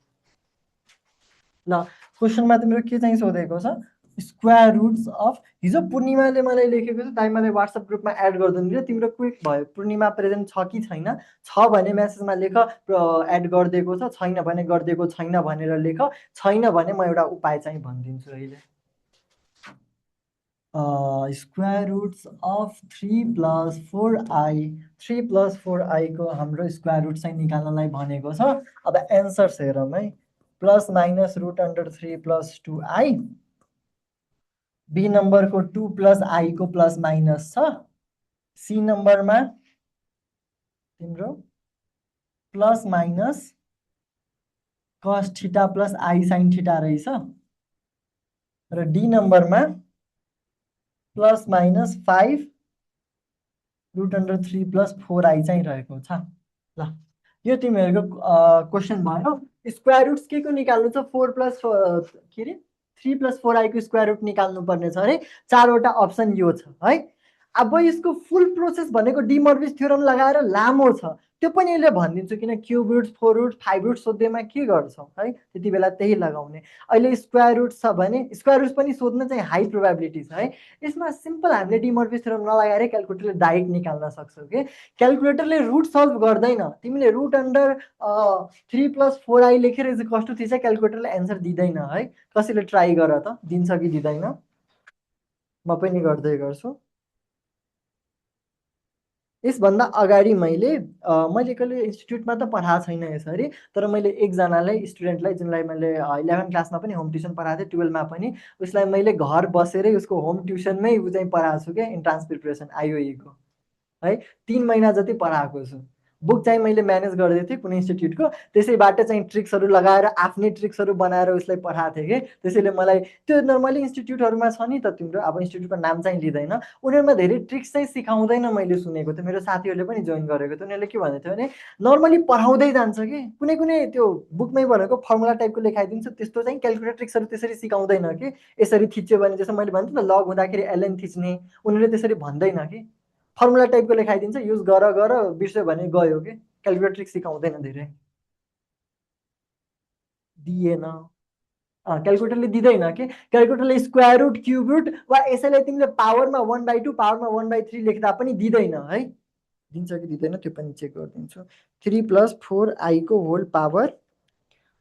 ल क्वेसनमा तिम्रो के चाहिँ सोधेको छ? स्क्वायर रुट्स अफ, हिजो पूर्णिमाले मलाई लेखेको छ, दाइ मलाई व्हाट्सएप ग्रुपमा एड गरिदिनु थियो। तिम्रो क्विक भयो, पूर्णिमा प्रेजेन्ट छ कि छैन? छ भने मेसेजमा लेख एड गरिदिएको छ, छैन भने गरिदिएको छैन भनेर लेख। छैन भने म एउटा उपाय चाहिँ भनिदिन्छु अहिले। Square roots of 3 + 4i, 3 + 4i को हाम्रो स्क्वायर रुट चाहिँ निकाल्नलाई भनेको छ। अब एन्सर्स हेरौँ है। प्लस माइनस √√3 + 2i, बी नम्बरको 2 + i को प्लस माइनस छ, सी नम्बरमा तिम्रो plus minus cos theta + i sin theta रहेछ, र डी नम्बरमा प्लस माइनस 5 √√3 + 4i चाहिँ रहेको छ। ल यो तिमीहरूको क्वेसन भयो। स्क्वायर रुट्स के को निकाल्नु छ? 4 + के अरे 3 + 4i को स्क्वायर रुट निकाल्नु पर्ने छ अरे। 4वटा अप्सन यो छ है। अब यसको फुल प्रोसेस भनेको डी मर्भिस थ्योरम लगाएर लामो छ, त्यो पनि अहिले भनिदिन्छु, किन क्युब रुट, 4 रुट, 5 रुट सोध्दैमा के गर्छौ है, त्यति बेला त्यही लगाउने। अहिले स्क्वायर रुट छ भने स्क्वायर रुट पनि सोध्न चाहिँ हाई प्रोबेबिलिटी छ है। यसमा सिम्पल हामीले डी मर्भिस थ्योरम नलगाएर क्यालकुलेटरले डाइरेक्ट निकाल्न सक्छौ कि। क्यालकुलेटरले रुट सल्भ गर्दैन, तिमीले √3 + 4i लेखेर इज इक्वल्स टु थिच्छ, क्यालकुलेटरले एन्सर दिँदैन है। कसैले ट्राई गर त, दिन्छ कि दिँदैन? म पनि गर्दै गर्छु। यसभन्दा अगाडि मैले कहिले इन्स्टिट्युटमा त पढाएको छैन यसरी, तर मैले एकजनालाई स्टुडेन्टलाई, जुनलाई मैले 11 क्लासमा पनि होम ट्युसन पढाएको थिएँ, 12मा पनि, उसलाई मैले घर बसेरै उसको होम ट्युसनमै ऊ चाहिँ पढाएको छु क्या, इन्ट्रान्स प्रिपरेसन आइओईको है। 3 महिना जति पढाएको छु। बुक चाहिँ मैले म्यानेज गर्दै थिएँ कुनै इन्स्टिट्युटको, त्यसैबाट चाहिँ ट्रिक्सहरू लगाएर आफ्नै ट्रिक्सहरू बनाएर उसलाई पठाएको थिएँ कि। त्यसैले मलाई त्यो नर्मली इन्स्टिट्युटहरूमा छ नि त तिम्रो, अब इन्स्टिट्युटको नाम चाहिँ लिँदैन, उनीहरूमा धेरै ट्रिक्स चाहिँ सिकाउँदैन मैले सुनेको थियो। मेरो साथीहरूले पनि जोइन गरेको थियो, उनीहरूले के भन्दै थियो भने नर्मली पढाउँदै जान्छ कि, कुनै कुनै त्यो बुकमै भनेको फर्मुला टाइपको लेखाइदिन्छ, त्यस्तो चाहिँ क्यालकुलेटर ट्रिक्सहरू त्यसरी सिकाउँदैन कि। यसरी थिच्यो भने जस्तो मैले भन्छु नि लग हुँदाखेरि एलएन थिच्ने, उनीहरूले त्यसरी भन्दैन कि। फर्मुला टाइपको लेखाइदिन्छ, युज गर बिर्स्यो भने गयो कि। क्यालकुलेटर ट्रिक सिकाउँदैन धेरै, दिएन। क्यालकुलेटरले दिँदैन कि। क्यालकुलेटरले स्क्वायर रुट, क्युब रुट वा यसैलाई तिमीले पावरमा 1/2 पावरमा 1/3 लेख्दा पनि दिँदैन है। दिन्छ कि दिँदैन त्यो पनि चेक गरिदिन्छु। 3 + 4i को होल पावर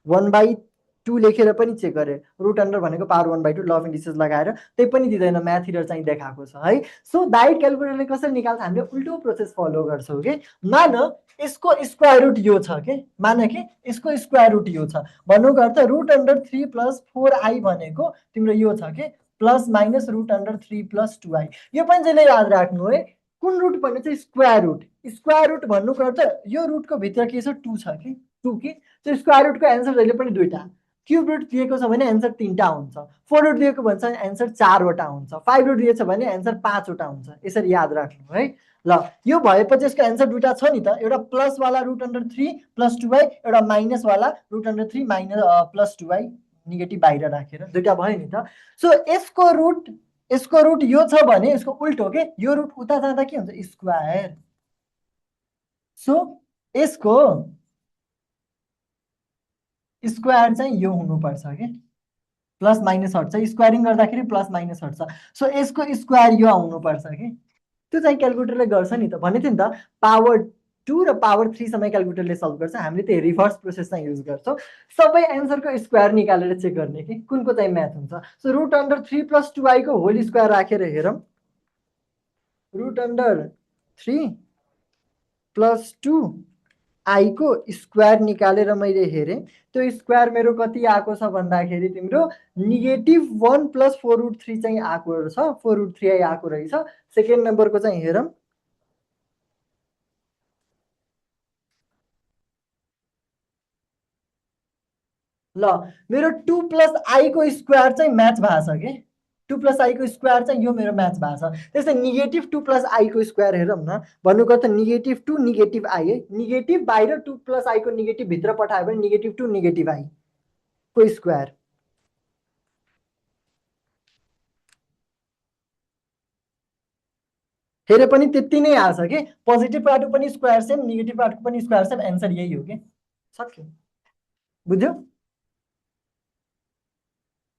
1/2 लेखेर पनि चेक गरेँ। रुट अन्डर भनेको पावर 1/2 ल अफ इन्डिसेस लगाएर, त्यही पनि दिँदैन, म्याथ हिटर चाहिँ देखाएको छ है। सो डाइरेक्ट क्यालकुलेटरले कसरी निकाल्छ, हामीले उल्टो प्रोसेस फलो गर्छौँ कि। मान यसको स्क्वायर रुट यो छ कि, मान कि यसको स्क्वायर रुट यो छ भन्नुको अर्थ रुट अन्डर 3 + 4i भनेको तिम्रो यो छ कि, plus minus root under 3 + 2i। यो पनि जहिले याद राख्नु है, कुन रुट भन्ने चाहिँ स्क्वायर रुट। स्क्वायर रुट भन्नुको अर्थ यो रुटको भित्र के छ, 2 छ कि, 2 कि। त्यो स्क्वायर रुटको एन्सर जहिले पनि 2टा। क्युब रुट दिएको छ भने एन्सर 3टा हुन्छ, 4 रुट दिएको भन्छ भने एन्सर 4वटा हुन्छ, 5 रुट दिएछ भने एन्सर 5वटा हुन्छ। यसरी याद राख्नु है। ल यो भएपछि यसको एन्सर 2टा छ नि त, एउटा प्लस वाला रुट अन्डर 3 + 2i, एउटा माइनस वाला रुट अन्डर 3 + 2i, नेगेटिभ बाहिर राखेर 2टा भयो नि त। सो यसको रुट यो छ भने यसको उल्टो के, यो रुट उता जाँदा के हुन्छ, स्क्वायर। सो यसको स्क्वायर चाहिँ यो हुनुपर्छ कि, प्लस माइनस हट्छ, स्क्वायरिङ गर्दाखेरि प्लस माइनस हट्छ। सो यसको स्क्वायर यो आउनुपर्छ कि। त्यो चाहिँ क्यालकुलेटरले गर्छ नि त, भनेको थियो नि त पावर 2 र पावर 3 सम्म क्यालकुलेटरले सल्भ गर्छ, हामीले त्यो रिभर्स प्रोसेस चाहिँ युज गर्छौँ। सबै एन्सरको स्क्वायर निकालेर चेक गर्ने कि कुनको चाहिँ म्याच हुन्छ। सो रुट अन्डर 3 + 2i को होल स्क्वायर राखेर हेरौँ, रुट अन्डर 3 + 2i को स्क्वायर निकालेर मैले हेरेँ, त्यो स्क्वायर मेरो कति आएको छ भन्दाखेरि तिम्रो -1 + 4√3 चाहिँ आएको छ, 4√3i आएको रहेछ। सेकेन्ड नम्बरको चाहिँ हेरौँ, ल मेरो 2 + i को स्क्वायर चाहिँ म्याच भएको छ कि, 2 + i को स्क्वायर चाहिँ यो मेरो म्याच भएको छ। त्यस्तै -2 + i को स्क्वायर हेरौँ न, भन्नुको त -2 -i है, नेगेटिभ बाहिर 2 + i को नेगेटिभ भित्र पठायो भने -2 -i को स्क्वायर। हेरे पनि त्यति नै आछ कि, पोजिटिभ पार्टको पनि स्क्वायर सेम, नेगेटिभ पार्टको पनि स्क्वायर सेम, एन्सर यही हो कि। सक्यो, बुझ्यो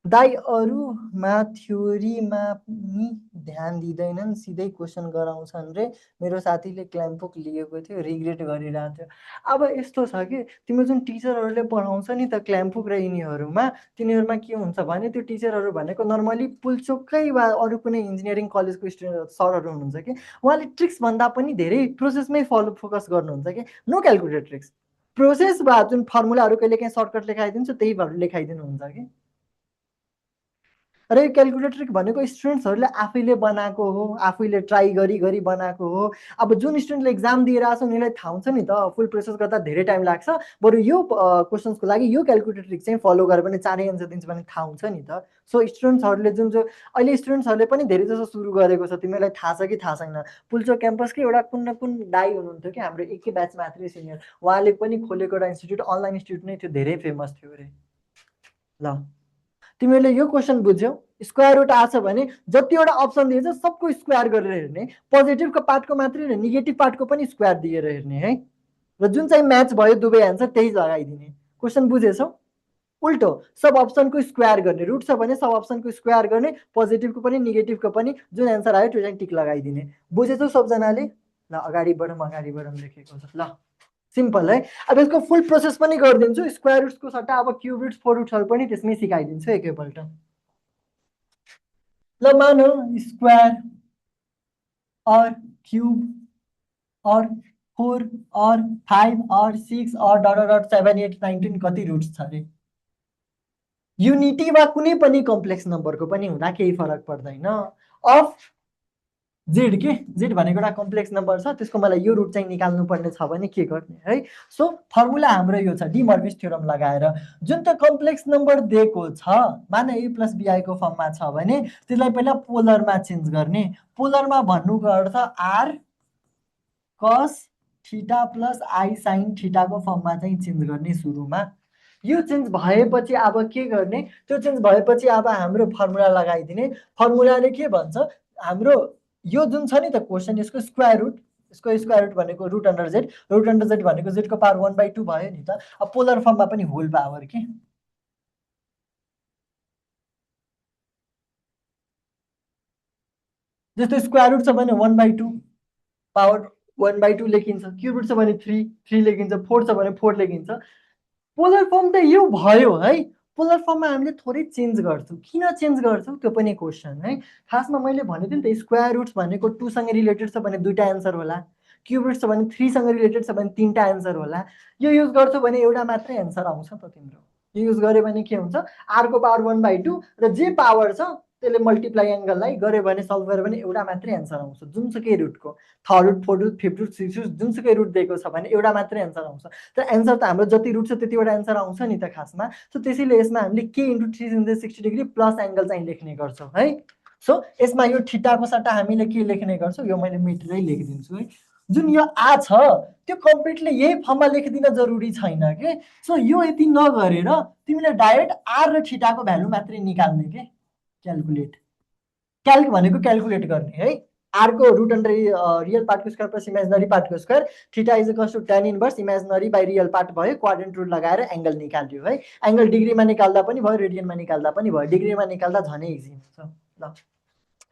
दाइ। अरूमा थ्योरीमा पनि ध्यान दिँदैनन्, सिधै क्वेसन गराउँछन् रे। मेरो साथीले क्ल्याम्पुक लिएको थियो, रिग्रेट गरिरहेको थियो। अब यस्तो छ कि तिम्रो जुन टिचरहरूले पढाउँछ नि त क्ल्याम्पुक र यिनीहरूमा, तिनीहरूमा के हुन्छ भने त्यो टिचरहरू भनेको नर्मली पुल्चोकै वा अरू कुनै इन्जिनियरिङ कलेजको स्टुडेन्ट सरहरू हुनुहुन्छ कि, उहाँले ट्रिक्स भन्दा पनि धेरै प्रोसेसमै फोकस गर्नुहुन्छ कि। नो क्यालकुलेटर ट्रिक्स, प्रोसेस वा जुन फर्मुलाहरू कहिले काहीँ सर्टकट लेखाइदिन्छ त्यही भएर लेखाइदिनुहुन्छ कि। र यो क्यालकुलेटर ट्रिक भनेको स्टुडेन्ट्सहरूले आफैले बनाएको हो, आफैले ट्राई गरी बनाएको हो। अब जुन स्टुडेन्टले एक्जाम दिएर आएको छ उनीहरूलाई थाहा हुन्छ नि त, फुल प्रोसेस गर्दा धेरै टाइम लाग्छ, बरु यो क्वेसन्सको लागि यो क्यालकुलेटर ट्रिक चाहिँ फलो गरेर भने 4 एन्सर दिन्छ भने थाहा हुन्छ नि त। सो स्टुडेन्ट्सहरूले जो अहिले स्टुडेन्ट्सहरूले पनि धेरै जसो सुरु गरेको छ, तिमीलाई थाहा छ कि थाहा छैन, पुल्चोक क्याम्पसकै एउटा कुन न कुन दाई हुनुहुन्थ्यो कि हाम्रो एकै ब्याच मात्रै सिनियर, उहाँले पनि खोलेको एउटा इन्स्टिट्युट, अनलाइन इन्स्टिट्युट नै थियो, धेरै फेमस थियो अरे। ल तिमीहरूले यो क्वेसन बुझ्यौ, स्क्वायर रुट आछ भने जतिवटा अप्सन दिएछ सबको स्क्वायर गरेर हेर्ने, पोजिटिभको पार्टको मात्रै होइन नेगेटिभ पार्टको पनि स्क्वायर दिएर हेर्ने है, र जुन चाहिँ म्याच भयो दुवै एन्सर त्यही लगाइदिने। क्वेसन बुझेछौ? उल्टो सब अप्सनको स्क्वायर गर्ने, रुट छ भने सब अप्सनको स्क्वायर गर्ने, पोजिटिभको पनि नेगेटिभको पनि, जुन एन्सर आयो त्यो चाहिँ टिक लगाइदिने। बुझेछौ सबजनाले? ल अगाडि बढौँ लेखेको छ। ल सिम्पल है। अब यसको फुल प्रोसेस पनि गरिदिन्छु, स्क्वायर रुट्सको सट्टा अब क्युब रुट्स, फोर रुट्सहरू पनि त्यसमै सिकाइदिन्छु एकैपल्ट। ल मानौ स्क्वायर और क्यूब और 4 और 5 और 6 और डट 7 8 9 10 कति रुट्स छ अरे। युनिटी वा कुनै पनि कम्प्लेक्स नम्बरको पनि हुँदा केही फरक पर्दैन। अफ जेड के जेड भनेको एउटा कम्प्लेक्स नम्बर छ, त्यसको मलाई यो रुट चाहिँ निकाल्नु पर्ने छ भने के गर्ने है। सो फर्मुला हाम्रो यो छ, डी मर्भिस थ्योरम लगाएर जुन त कम्प्लेक्स नम्बर दिएको छ, मान ए प्लस बीआईको फर्ममा छ भने त्यसलाई पहिला पोलरमा चेन्ज गर्ने। पोलरमा भन्नुको अर्थ R cos theta plus I sine थीटाको फर्ममा चाहिँ चेन्ज गर्ने सुरुमा। यो चेन्ज भएपछि अब के गर्ने, त्यो चेन्ज भएपछि अब हाम्रो फर्मुला लगाइदिने। फर्मुलाले के भन्छ, हाम्रो यो जुन छ नि त क्वेसन, यसको स्क्वायर रुट, यसको स्क्वायर रुट भनेको root under z, root under z भनेको जेडको पावर 1/2 भयो नि त। अब पोलर फर्ममा पनि होल पावर के, जस्तो स्क्वायर रुट छ भने 1/2 पावर 1/2 लेखिन्छ, क्युब रुट छ भने 3 लेखिन्छ, 4 छ भने 4 लेखिन्छ। पोलर फर्म त यो भयो है। पोलर फर्ममा हामीले थोरै चेन्ज गर्छौँ, किन चेन्ज गर्छौँ त्यो पनि क्वेसन है। खासमा मैले भनेको थिएँ नि त, स्क्वायर रुट्स भनेको 2 सँग रिलेटेड छ भने 2टा एन्सर होला, क्युब रुट छ भने 3 सँग रिलेटेड छ भने 3टा एन्सर होला। यो युज गर्छौ भने एउटा मात्रै एन्सर आउँछ त तिम्रो। यो युज गऱ्यो भने के हुन्छ, आरको पावर 1/2 र जे पावर छ त्यसले मल्टिप्लाई एङ्गललाई गऱ्यो भने, सल्भ गऱ्यो भने एउटा मात्रै एन्सर आउँछ, जुनसुकै रुटको। Third root, fourth root, fifth root, sixth root, जुनसुकै रुट दिएको छ भने एउटा मात्रै एन्सर आउँछ। तर एन्सर त हाम्रो जति रुट छ त्यतिवटा एन्सर आउँछ नि त खासमा। सो त्यसैले यसमा हामीले के इन्टु 360 डिग्री प्लस एङ्गल चाहिँ लेख्ने गर्छौँ है। सो यसमा यो ठिटाको सट्टा हामीले के लेख्ने गर्छौँ, यो मैले मेटेरै लेखिदिन्छु है। जुन यो आ छ त्यो कम्प्लिटली यही फर्ममा लेखिदिन जरुरी छैन के। सो यो यति नगरेर तिमीले डाइरेक्ट आर र ठिटाको भ्यालु मात्रै निकाल्ने के, क्यालकुलेट। क्याल्क भनेको क्यालकुलेट गर्ने है। आरको रुट अन्डर रियल पार्टको स्क्वायर प्लस इमेजिनरी पार्टको square, theta is equals to tan inverse imaginary by real part भयो, क्वाड्रेन्ट रुल लगाएर एङ्गल निकाल्यो है। एङ्गल डिग्रीमा निकाल्दा पनि भयो, रेडियनमा निकाल्दा पनि भयो। डिग्रीमा निकाल्दा झनै इजी हुन्छ। ल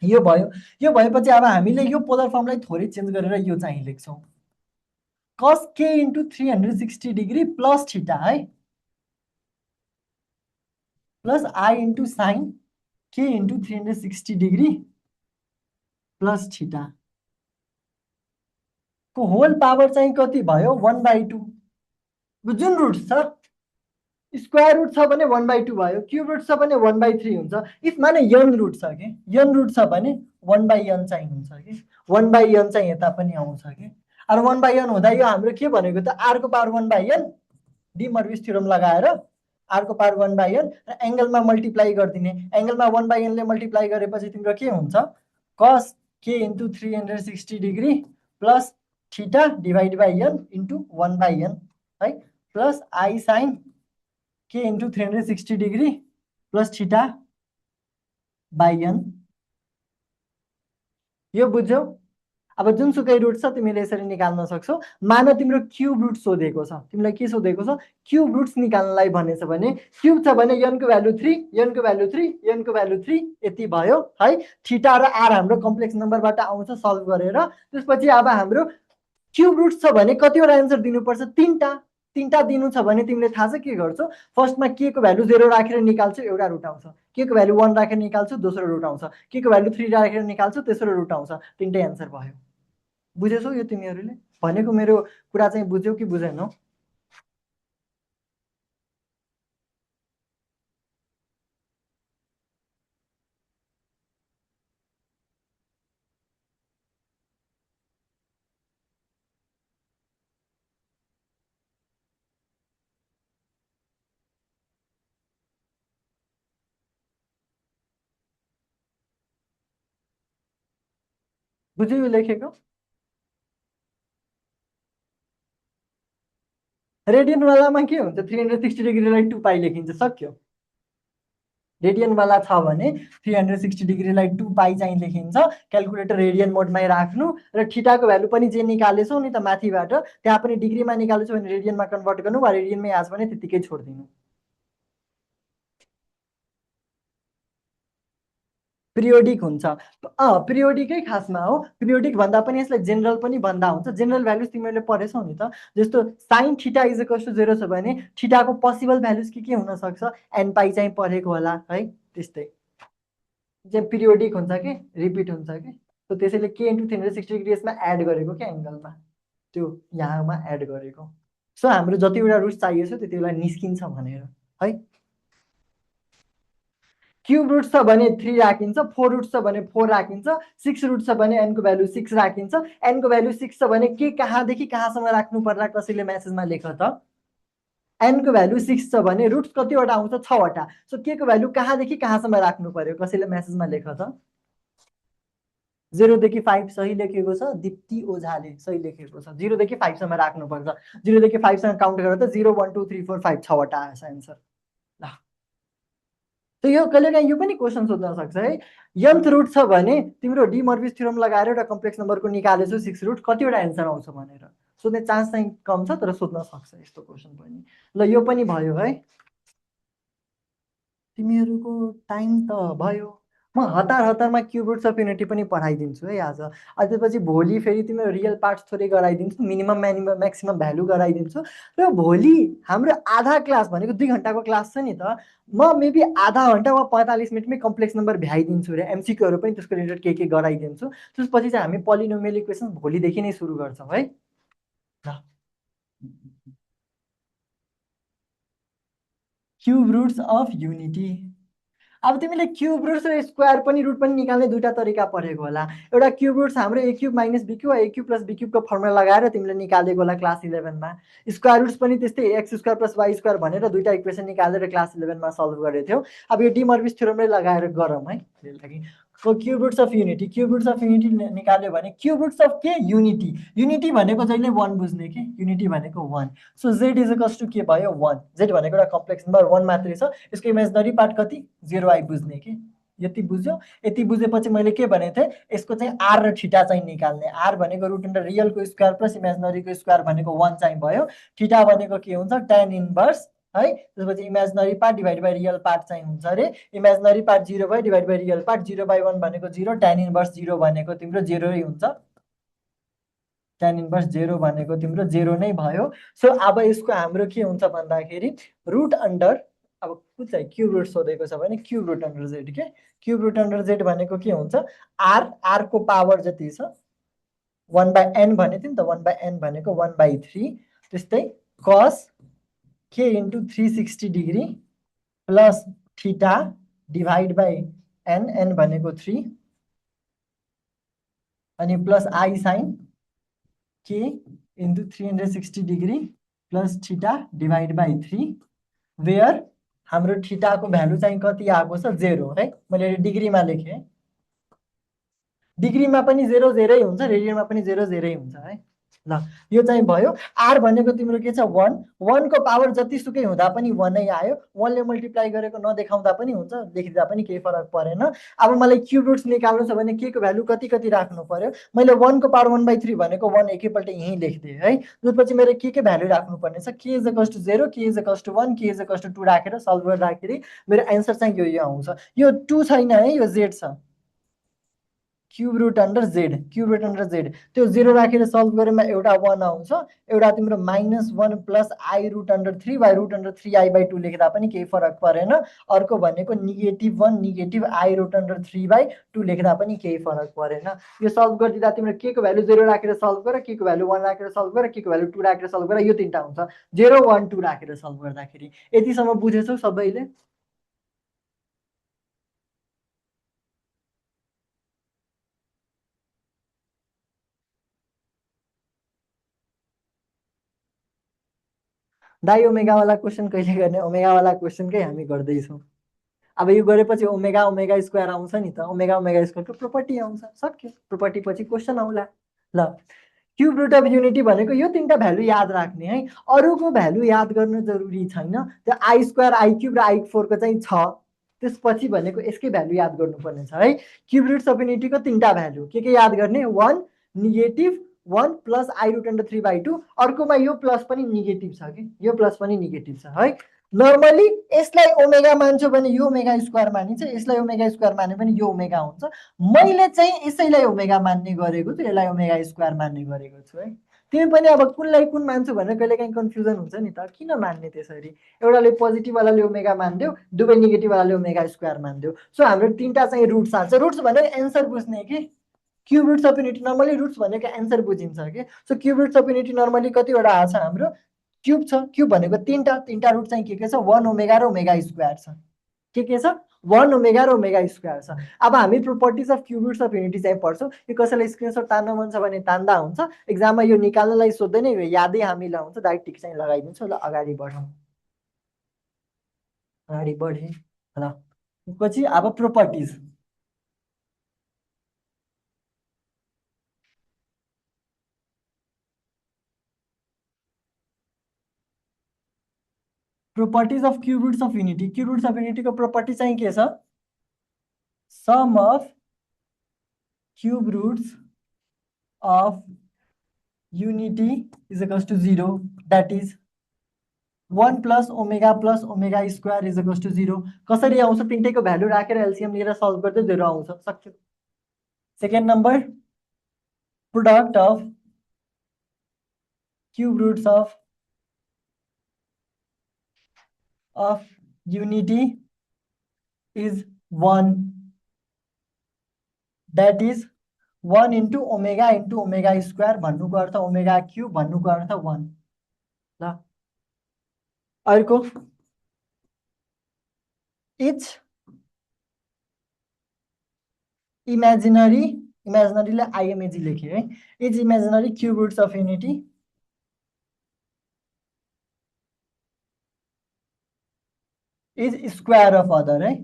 यो भयो। यो भएपछि अब हामीले यो पोलर फर्मलाई थोरै चेन्ज गरेर यो चाहिँ लेख्छौँ, cos k into 360 degree plus theta है, plus I into sine k into 360 degree plus theta को होल पावर चाहिँ कति भयो, 1/2। जुन रुट छ, स्क्वायर रुट छ भने 1/2 भयो, क्युब रुट छ भने 1/3 हुन्छ। इफ माने n रुट छ कि, n रुट छ भने 1/n चाहिँ हुन्छ कि, 1/n चाहिँ यता पनि आउँछ कि। अरू 1/n हुँदा यो हाम्रो के भनेको त, आरको पावर 1/n, डी मर्भिस थ्योरम लगाएर आरको पावर 1/n र एङ्गलमा मल्टिप्लाई गरिदिने। एङ्गलमा 1/n ले मल्टिप्लाई गरेपछि तिम्रो के हुन्छ, cos k into 360 degree plus theta divide by n into 1/n है, plus I sine k into 360 degree plus theta by n। यो बुझ्यौ। अब जुनसुकै रुट छ तिमीले यसरी निकाल्न सक्छौ। मान तिम्रो क्युब रुट सोधेको छ, तिमीलाई के सोधेको छ, क्युब रुट्स निकाल्नलाई भनेछ भने, क्युब छ भने n को भ्यालु 3, n को भ्यालु 3, n को भ्यालु 3 यति भयो है। थीटा र आर हाम्रो कम्प्लेक्स नम्बरबाट आउँछ सल्भ गरेर। त्यसपछि अब हाम्रो क्युब रुट छ भने कतिवटा एन्सर दिनुपर्छ, 3टा। 3टा दिनु छ भने तिमीले थाहा छ के गर्छौ, फर्स्टमा के को भ्यालु 0 राखेर निकाल्छौ, एउटा रुट आउँछ। के को भ्यालु 1 राखेर निकाल्छौ, दोस्रो रुट आउँछ। के को भ्यालु 3 राखेर निकाल्छौ, तेस्रो रुट आउँछ। 3टै एन्सर भयो। बुझेछौ यो तिमीहरूले भनेको मेरो कुरा चाहिँ बुझ्यौ कि बुझेनौ? बुझ्यौ यो लेखेको? रेडियनवालामा के हुन्छ, 360 डिग्रीलाई 2 पाई लेखिन्छ, सक्यो। रेडियनवाला छ भने 360 डिग्रीलाई 2 पाई चाहिँ लेखिन्छ। क्यालकुलेटर रेडियन मोडमै राख्नु र थीटाको भ्यालु पनि जे निकालेछौ नि त माथिबाट, त्यहाँ पनि डिग्रीमा निकालेछौ भने रेडियनमा कन्भर्ट गर्नु, वा रेडियनमै आछ भने त्यतिकै छोडिदिनु। पिरियोडिक हुन्छ। पिरियोडिकै खासमा हो। पिरियोडिक भन्दा पनि यसलाई जेनरल पनि भन्दा हुन्छ। जेनरल भ्यालुज तिमीहरूले पढेछौ नि त, जस्तो sine theta is equals to 0 छ भने थीटाको पोसिबल भ्यालुज के हुन सक्छ, एन पाई चाहिँ पढेको होला है। त्यस्तै चाहिँ पिरियोडिक हुन्छ कि रिपिट हुन्छ कि। सो त्यसैले के इन्टु 360 डिग्री यसमा एड गरेको क्या एङ्गलमा, त्यो यहाँमा एड गरेको। सो हाम्रो जतिवटा रुट्स चाहिएको छ त्यति बेला निस्किन्छ भनेर है। क्युब रुट छ भने 3 राखिन्छ, 4 रुट छ भने 4 राखिन्छ, 6 रुट छ भने n को भ्यालु 6 राखिन्छ। n को भ्यालु 6 छ भने के कहाँदेखि कहाँसम्म राख्नु पर्ला कसैले मेसेजमा लेख त। n को भ्यालु 6 छ भने रुट्स कतिवटा आउँछ 6 वटा। सो के को भ्यालु कहाँदेखि कहाँसम्म राख्नु पर्यो कसैले मेसेजमा लेख त। 0 देखि 5 सही लेखेको छ दिप्ती ओझाले, सही लेखेको छ। 0 देखि 5 सम्म राख्नु पर्छ। 0 देखि 5 सम्म काउन्ट गरेर त 0 1 2 3 4 5 6 वटा आएछ आन्सर। ल त यो कहिलेकाहीँ यो पनि क्वेसन सोध्न सक्छ है। nth रुट छ भने तिम्रो डी मर्भिस थ्योरम लगाएर एउटा कम्प्लेक्स नम्बरको निकालेछौ 6 रुट कतिवटा एन्सर आउँछ भनेर सोध्ने चान्स चाहिँ कम छ तर सोध्न सक्छ यस्तो क्वेसन पनि। ल यो पनि भयो है। तिमीहरूको टाइम त भयो। म हतारमा क्युब रुट्स अफ युनिटी पनि पढाइदिन्छु है आज। त्यसपछि भोलि फेरि तिम्रो रियल पार्ट्स थोरै गराइदिन्छु, मिनिमम म्याक्सिमम भ्यालु गराइदिन्छु। र भोलि हाम्रो आधा क्लास भनेको 2 घन्टाको क्लास छ नि त, म मेबी आधा घन्टा वा 45 मिनटमै कम्प्लेक्स नम्बर भ्याइदिन्छु र एमसिक्यूहरू पनि त्यसको रिलेटेड के गराइदिन्छु। त्यसपछि चाहिँ हामी पोलिनोमियल इक्वेसन भोलिदेखि नै सुरु गर्छौँ है। Cube roots of unity. अब तिमीले क्युब रुट्स र स्क्वायर पनि रुट पनि निकाल्ने दुईटा तरिका पढेको होला। एउटा क्युब रुट्स हाम्रो A cube minus B cube वा ए क्युब प्लस बी क्युबको फर्मुला लगाएर तिमीले निकालेको होला क्लास 11मा। स्क्वायर रुट्स पनि त्यस्तै x square plus y square भनेर दुईटा इक्वेसन निकालेर क्लास 11मा सल्भ गरेको थियौ। अब यो डी मर्भिस थ्योरमले लगाएर गरौँ है। Cube roots of unity, cube roots of unity निकाल्यो भने क्युब रुट्स अफ के युनिटी, युनिटी भनेको जहिले 1 बुझ्ने के, युनिटी भनेको 1। So z is equals to के भयो 1। जेड भनेको एउटा कम्प्लेक्स नम्बर 1 मात्रै छ, यसको इमेजिनरी पार्ट कति 0 आई बुझ्ने के। यति बुझ्यो। यति बुझेपछि मैले के भनेको थिएँ यसको चाहिँ आर र थीटा चाहिँ निकाल्ने। आर भनेको रुट अन्डर रियलको स्क्वायर प्लस इमेजिनरीको स्क्वायर भनेको 1 चाहिँ भयो। थीटा भनेको के हुन्छ tan इन्भर्स है। त्यसपछि imaginary part divide by real part चाहिँ हुन्छ अरे। इमेजिनरी पार्ट 0 भयो डिभाइड बाई रियल पार्ट 0/1 भनेको 0, tan इन्भर्स 0 भनेको तिम्रो 0 नै हुन्छ। tan इन्भर्स 0 भनेको तिम्रो 0 नै भयो। सो अब यसको हाम्रो के हुन्छ भन्दाखेरि रुट अन्डर, अब कुन चाहिँ क्युब रुट सोधेको छ भने क्युब रुट अन्डर जेड के। क्युब रुट अन्डर जेड भनेको के हुन्छ आर, आर को पावर जति छ 1/n भने थियो नि त, 1/n भनेको 1/3। त्यस्तै cos k into 360 degree plus theta divide by n, n भनेको 3 अनि plus I sine k into 360 degree plus theta divide by 3 where हाम्रो थीटाको भ्यालु चाहिँ कति आएको छ 0 है। मैले डिग्रीमा लेखेँ, डिग्रीमा पनि 0 0 हुन्छ, रेडियनमा पनि 0 0 हुन्छ है। ल यो चाहिँ भयो। आर भनेको तिम्रो के छ 1, 1 को पावर जतिसुकै हुँदा पनि 1 नै आयो। 1 ले मल्टिप्लाई गरेको नदेखाउँदा पनि हुन्छ, लेखिदिँदा पनि केही फरक परेन। अब मलाई क्युब रुट्स निकाल्नु छ भने के को भ्यालु कति कति राख्नु पर्यो। मैले 1 को पावर 1/3 भनेको 1 एकैपल्ट यहीँ लेखिदिएँ है। त्यसपछि मेरो के भ्यालु राख्नु पर्ने छ, k is equals to 0, k is equals to 1, k is equals to 2 राखेर सल्भ गर्दाखेरि मेरो एन्सर चाहिँ यो आउँछ। यो 2 छैन है, यो z छ। Cube root under z, cube root under z त्यो 0 राखेर सल्भ गरेमा एउटा 1 आउँछ, एउटा तिम्रो -1 plus i root under 3 by root under 3i/2 लेख्दा पनि केही फरक परेन। अर्को भनेको -1 नेगेटिभ आई रुट अन्डर 3/2 लेख्दा पनि केही फरक परेन। यो सल्भ गरिदिँदा तिम्रो के को भ्यालु 0 राखेर सल्भ गर, के को भ्यालु 1 राखेर सल्भ गर, के को भ्यालु 2 राखेर सल्भ गर, यो तिनटा हुन्छ 0 1 2 राखेर सल्भ गर्दाखेरि। यतिसम्म बुझेछौ सबैले? दाइ ओमेगावाला क्वेसन कहिले गर्ने, ओमेगावाला क्वेसनकै हामी गर्दैछौँ। अब यो गरेपछि ओमेगा ओमेगा स्क्वायर आउँछ नि त, ओमेगा ओमेगा स्क्वायरको प्रोपर्टी आउँछ, सक्यो। प्रोपर्टी पछि क्वेसन आउला। ल क्युब रुट अफ युनिटी भनेको यो तिनटा भ्यालु याद राख्ने है, अरूको भ्यालु याद गर्न जरुरी छैन। त्यो आई स्क्वायर आई क्युब र आई 4 को चाहिँ छ, त्यसपछि भनेको यसकै भ्यालु याद गर्नुपर्ने छ है। क्युब रुट अफ युनिटीको तिनटा भ्यालु के याद गर्ने, 1 negative 1 plus i root under 3/2, अर्कोमा यो प्लस पनि नेगेटिभ छ कि, यो प्लस पनि नेगेटिभ छ है। नर्मली यसलाई ओमेगा मान्छु भने यो ओमेगा स्क्वायर मानिन्छ, यसलाई ओमेगा स्क्वायर माने पनि यो ओमेगा हुन्छ। मैले चाहिँ यसैलाई ओमेगा मान्ने गरेको छु, यसलाई ओमेगा स्क्वायर मान्ने गरेको छु है। तिमी पनि अब कुनलाई कुन मान्छु भनेर कहिलेकाहीँ कन्फ्युजन हुन्छ नि त, किन मान्ने त्यसरी। एउटाले पोजिटिभ वालाले ओमेगा मानिदेऊ, दुवै नेगेटिभ वालाले ओमेगा स्क्वायर मानिदेऊ। सो हाम्रो तिनटा चाहिँ रुट्स आउँछ। रुट्स भनेर एन्सर बुझ्ने कि, cube roots of unity normally roots भनेको एन्सर बुझिन्छ कि। So cube roots of unity normally कतिवटा आछ हाम्रो, क्युब छ, क्युब भनेको तिनटा रुट चाहिँ के छ 1 ओमेगा र ओमेगा स्क्वायर छ। के छ 1 ओमेगा र ओमेगा स्क्वायर छ। अब हामी properties of cube roots of unity चाहिँ पढ्छौँ। यो कसैलाई स्क्रिनसट तान्न मन छ भने तान्दा हुन्छ, एक्जाममा यो निकाल्नलाई सोध्दैन, यो यादै हामीलाई हुन्छ, डाइरेक्ट टिक चाहिँ लगाइदिन्छु। ल अगाडि बढौँ, अगाडि बढेँ ल। पछि अब properties. Properties of cube roots of unity. Cube roots of युनिटीको प्रोपर्टी चाहिँ के छ? Sum of cube roots of unity is equals to 0, that is 1 plus omega square is equals to 0। कसरी आउँछ? तिनटैको भ्यालु राखेर एलसिएम लिएर सल्भ गर्दै 0 आउँछ, सक्यो। Second number, product of cube roots of unity is 1, that is 1 into omega square भन्नुको अर्थ ओमेगा क्युब भन्नुको अर्थ 1। ल अर्को, इच इमेजिनरीलाई आइएमएजी लेखेँ है। Each imaginary cube roots of unity is square of other है।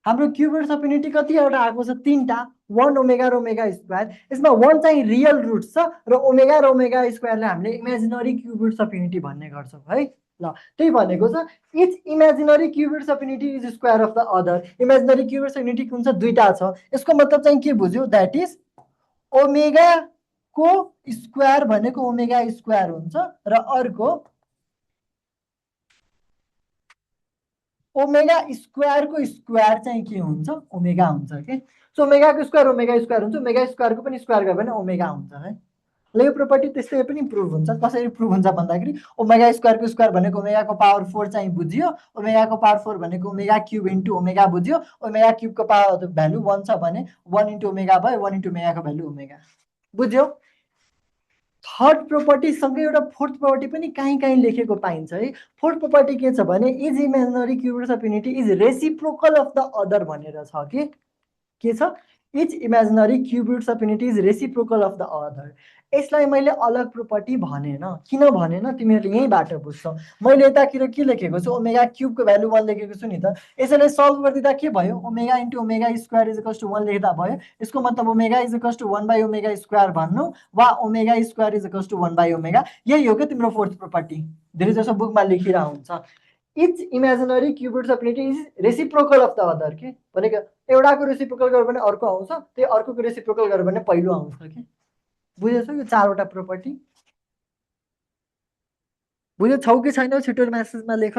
हाम्रो क्युब रुट्स अफ युनिटी कतिवटा आएको छ? 3टा, 1 ओमेगा र ओमेगा स्क्वायर। यसमा 1 चाहिँ रियल रुट्स छ र ओमेगा स्क्वायरलाई हामीले imaginary cube roots of unity भन्ने गर्छौँ है। ल त्यही भनेको छ, each imaginary cube roots of unity is square of the other. Imaginary cube roots of unity कुन छ? 2टा छ। यसको मतलब चाहिँ के बुझ्यो? द्याट इज ओमेगा को स्क्वायर भनेको ओमेगा स्क्वायर हुन्छ र अर्को ओमेगा स्क्वायरको स्क्वायर चाहिँ के हुन्छ? ओमेगा हुन्छ के। सो ओमेगाको स्क्वायर हुन्छ, ओमेगा स्क्वायरको पनि स्क्वायर गऱ्यो भने ओमेगा हुन्छ है। ल यो प्रोपर्टी त्यस्तै पनि प्रुभ हुन्छ। कसरी प्रुभ हुन्छ भन्दाखेरि ओमेगा स्क्वायरको स्क्वायर भनेको ओमेगाको पावर 4 चाहिँ बुझियो, ओमेगाको पावर 4 भनेको ओमेगा क्युब इन्टु ओमेगा बुझ्यो। ओमेगा क्युबको पावर भ्यालु 1 छ भने 1 इन्टु ओमेगा भयो, 1 इन्टु ओमेगाको भ्यालु ओमेगा, बुझ्यो। थर्ड प्रोपर्टी सँगै एउटा फोर्थ प्रोपर्टी पनि कहीँ लेखेको पाइन्छ है। फोर्थ प्रोपर्टी के छ भने is imaginary cube roots of unity is reciprocal of the other भनेर छ के छ? Is imaginary cube roots of unity is reciprocal of the other. यसलाई मैले अलग प्रोपर्टी भनेन। किन भनेन? तिमीहरूले यहीँबाट बुझ्छौ। मैले यतातिर के लेखेको छु? ओमेगा क्युबको भ्यालु 1 लेखेको छु नि त। यसैले सल्भ गरिदिँदा के भयो? Omega into omega square is equals to 1 लेख्दा भयो। यसको मतलब omega is equals to 1 by omega square भन्नु वा omega square is equals to 1 by omega. यही हो क्या तिम्रो फोर्थ प्रोपर्टी। धेरै जसो बुकमा लेखिरहेको हुन्छ, each imaginary cube roots of unity is reciprocal of the other के भनेको एउटाको रेसिप्रोकल गर्यो भने अर्को आउँछ, त्यही अर्कोको रेसिप्रोकल गर्यो भने पहिलो आउँछ के। बुझेछौ यो 4वटा प्रोपर्टी? बुझेछौ कि छैनौ? छिटो मेसेजमा लेख।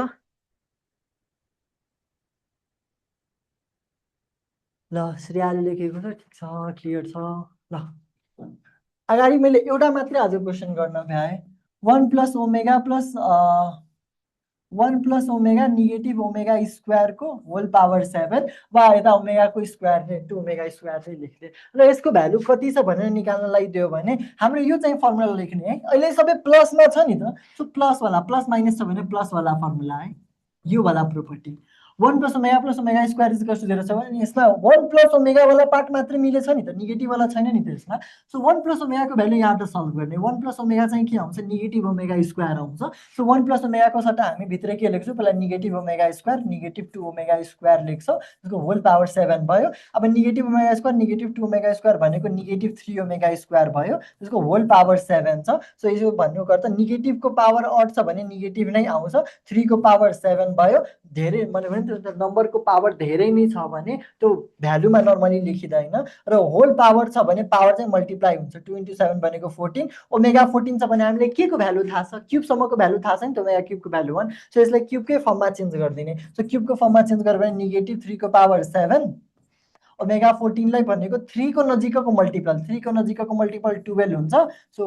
ल श्रेयाले लेखेको छ, ठिक छ, क्लियर छ। ल अगाडि मैले एउटा मात्रै आज क्वेसन गर्न भ्याएँ। 1 plus omega plus 1 plus omega negative omega स्क्वायरको होल पावर 7 वा यता ओमेगाको स्क्वायर टु ओमेगा स्क्वायर चाहिँ लेख्ने र यसको भ्यालु कति छ भनेर निकाल्नलाई दियो भने हाम्रो यो चाहिँ फर्मुला लेख्ने है। अहिले सबै प्लसमा छ नि त, सो प्लसवाला, प्लस माइनस छ भने प्लसवाला फर्मुला है, यो वाला property. 1 plus omega square is equals to 0 छ भने यसमा 1 प्लस ओमेगा वाला पार्ट मात्रै मिलेछ नि त, नेगेटिभ वाला छैन नि त यसमा। सो 1 प्लस ओमेगाको भ्यालु यहाँबाट सल्भ गर्ने। 1 प्लस ओमेगा चाहिँ के आउँछ? नेगेटिभ ओमेगा स्क्वायर आउँछ। सो 1 प्लस ओमेगाको सट्टा हामी भित्र के लेख्छौँ? पहिला negative omega square, negative 2 omega square लेख्छौँ, त्यसको होल पावर 7 भयो। अब negative omega square, negative 2 omega square भनेको नेगेटिभ 3 ओमेगा स्क्वायर भयो, त्यसको होल पावर 7 छ। सो यो भन्नुको अर्थ नेगेटिभको पावर 8 छ भने नेगेटिभ नै आउँछ। 3 को पावर 7 भयो। धेरै भने त्यो नम्बरको पावर धेरै नै छ भने त्यो भ्यालुमा नर्मली लेखिँदैन र होल पावर छ भने पावर चाहिँ मल्टिप्लाई हुन्छ। 2 इन्टु 7 भनेको 14, ओमेगा 14 छ भने हामीले के को भ्यालु थाहा छ? क्युबसम्मको भ्यालु थाहा छ नि त, ओमेगा क्युबको भ्यालु 1। सो यसलाई क्युबकै फर्ममा चेन्ज गरिदिने। सो क्युबको फर्ममा चेन्ज गर्यो भने नेगेटिभ 3 को पावर 7 ओमेगा 14 लाई भनेको 3 को नजिकको मल्टिपल, 3 को नजिकको मल्टिपल 12 हुन्छ। सो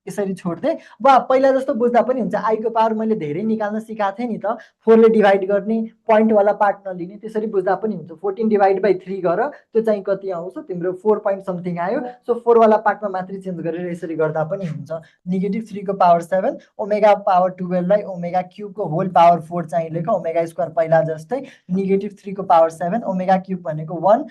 यसरी छोड्दै पहिला जस्तो बुझ्दा पनि हुन्छ। आईको पावर मैले धेरै निकाल्न सिकाएको थिएँ नि त, 4ले डिभाइड गर्ने, पोइन्टवाला पार्ट नलिने, त्यसरी बुझ्दा पनि हुन्छ। 14/3 गर, त्यो चाहिँ कति आउँछ तिम्रो 4 पोइन्ट समथिङ आयो। सो 4वाला पार्टमा मात्रै चेन्ज गरेर यसरी गर्दा पनि हुन्छ। -3 को पावर 7 ओमेगा पावर 12लाई ओमेगा क्युबको होल पावर 4 चाहिँ लेख, ओमेगा स्क्वायर पहिला जस्तै। -3 को पावर 7 ओमेगा क्युब भनेको 1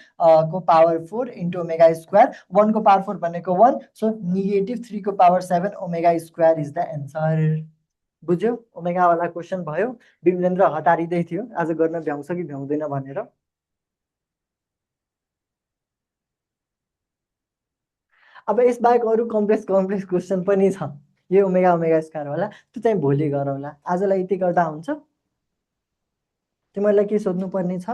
को पावर 4 इन्टु ओमेगा स्क्वायर, 1 को पावर 4 भनेको 1, सो -3 को power 7 omega square is the answer. बुझ्यो? ओमेगावाला क्वेसन भयो। विमलेन्द्र हतारिँदै थियो आज गर्न भ्याउँछ कि भ्याउँदैन भनेर। अब यसबाहेक अरू कम्प्लेक्स क्वेसन पनि छ, यो ओमेगा स्क्वायरवाला, त्यो चाहिँ भोलि गरौँला। आजलाई यति गर्दा हुन्छ? तिमीहरूलाई के सोध्नुपर्ने छ?